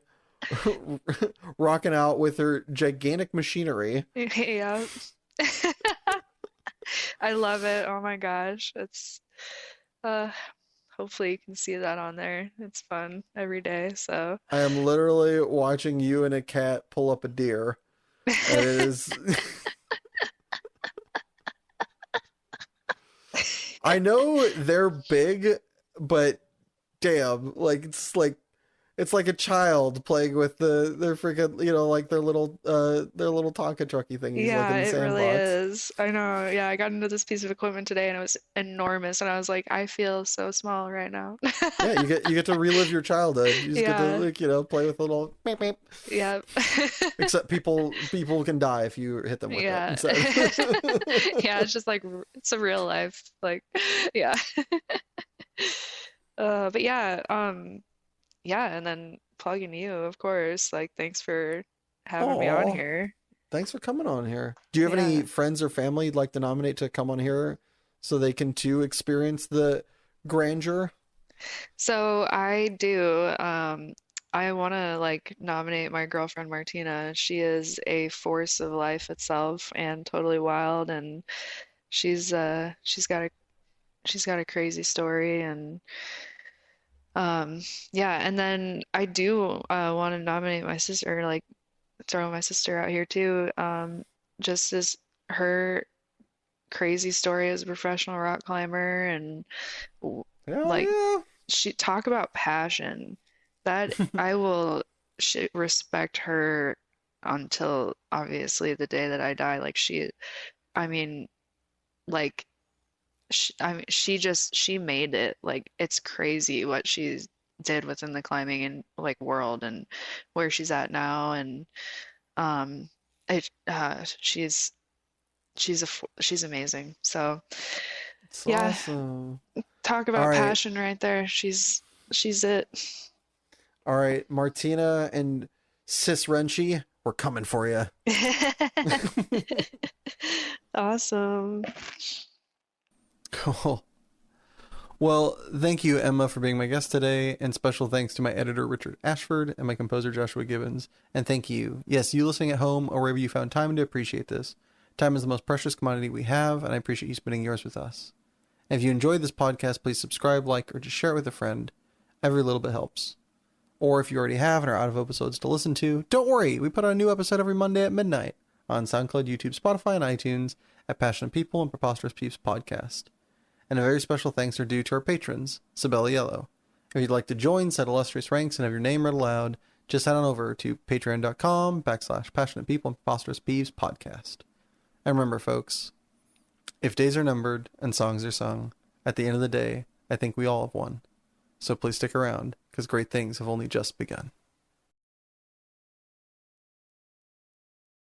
rocking out with her gigantic machinery. yeah. I love it. Oh my gosh. It's uh hopefully you can see that on there. It's fun every day, so I am literally watching you and a cat pull up a deer. It is. I know they're big, but damn, like it's like a child playing with their freaking like their little Tonka trucky thingies like yeah, in the it really sandbox. is. I know. Yeah, I got into this piece of equipment today and it was enormous and I was like, I feel so small right now. Yeah, you get to relive your childhood. You just get to Yeah. like play with little beep, beep. Yeah. Except people can die if you hit them with it Yeah. instead. Yeah, it's just like it's a real life like yeah. But yeah, yeah, and then plugging you, of course. Like thanks for having me on Oh, here. thanks for coming on here. Do you have any Yeah. friends or family you'd like to nominate to come on here so they can too experience the grandeur? So I do. I want to like nominate my girlfriend Martina. She is a force of life itself and totally wild and she's got a crazy story and yeah, and then I do want to nominate my sister, like throw my sister out here too. Just as her crazy story as a professional rock climber and Hell like yeah. she talk about passion. That I will sh respect her until obviously the day that I die. Like I mean, like she made it. Like it's crazy what she did within the climbing and like world and where she's at now and um she's she's amazing. So It's yeah, awesome. talk All about right. passion right there. She's it. All right. Martina and Sis Renchi, we're coming for you. Awesome. Cool. Well, thank you, Emma, for being my guest today, and special thanks to my editor, Richard Ashford, and my composer, Joshua Gibbons. And thank you, yes, you listening at home or wherever you found time to appreciate this. Time is the most precious commodity we have, and I appreciate you spending yours with us. And if you enjoyed this podcast, please subscribe, like, or just share it with a friend. Every little bit helps. Or if you already have and are out of episodes to listen to, don't worry, we put out a new episode every Monday at midnight on SoundCloud, YouTube, Spotify, and iTunes at Passionate People and Preposterous Peeps Podcast. And a very special thanks are due to our patrons, Sabella Yellow. If you'd like to join said illustrious ranks and have your name read aloud, just head on over to patreon.com/Passionate People and Preposterous Peeps Podcast. And remember, folks, if days are numbered and songs are sung, at the end of the day, I think we all have won. So please stick around, because great things have only just begun.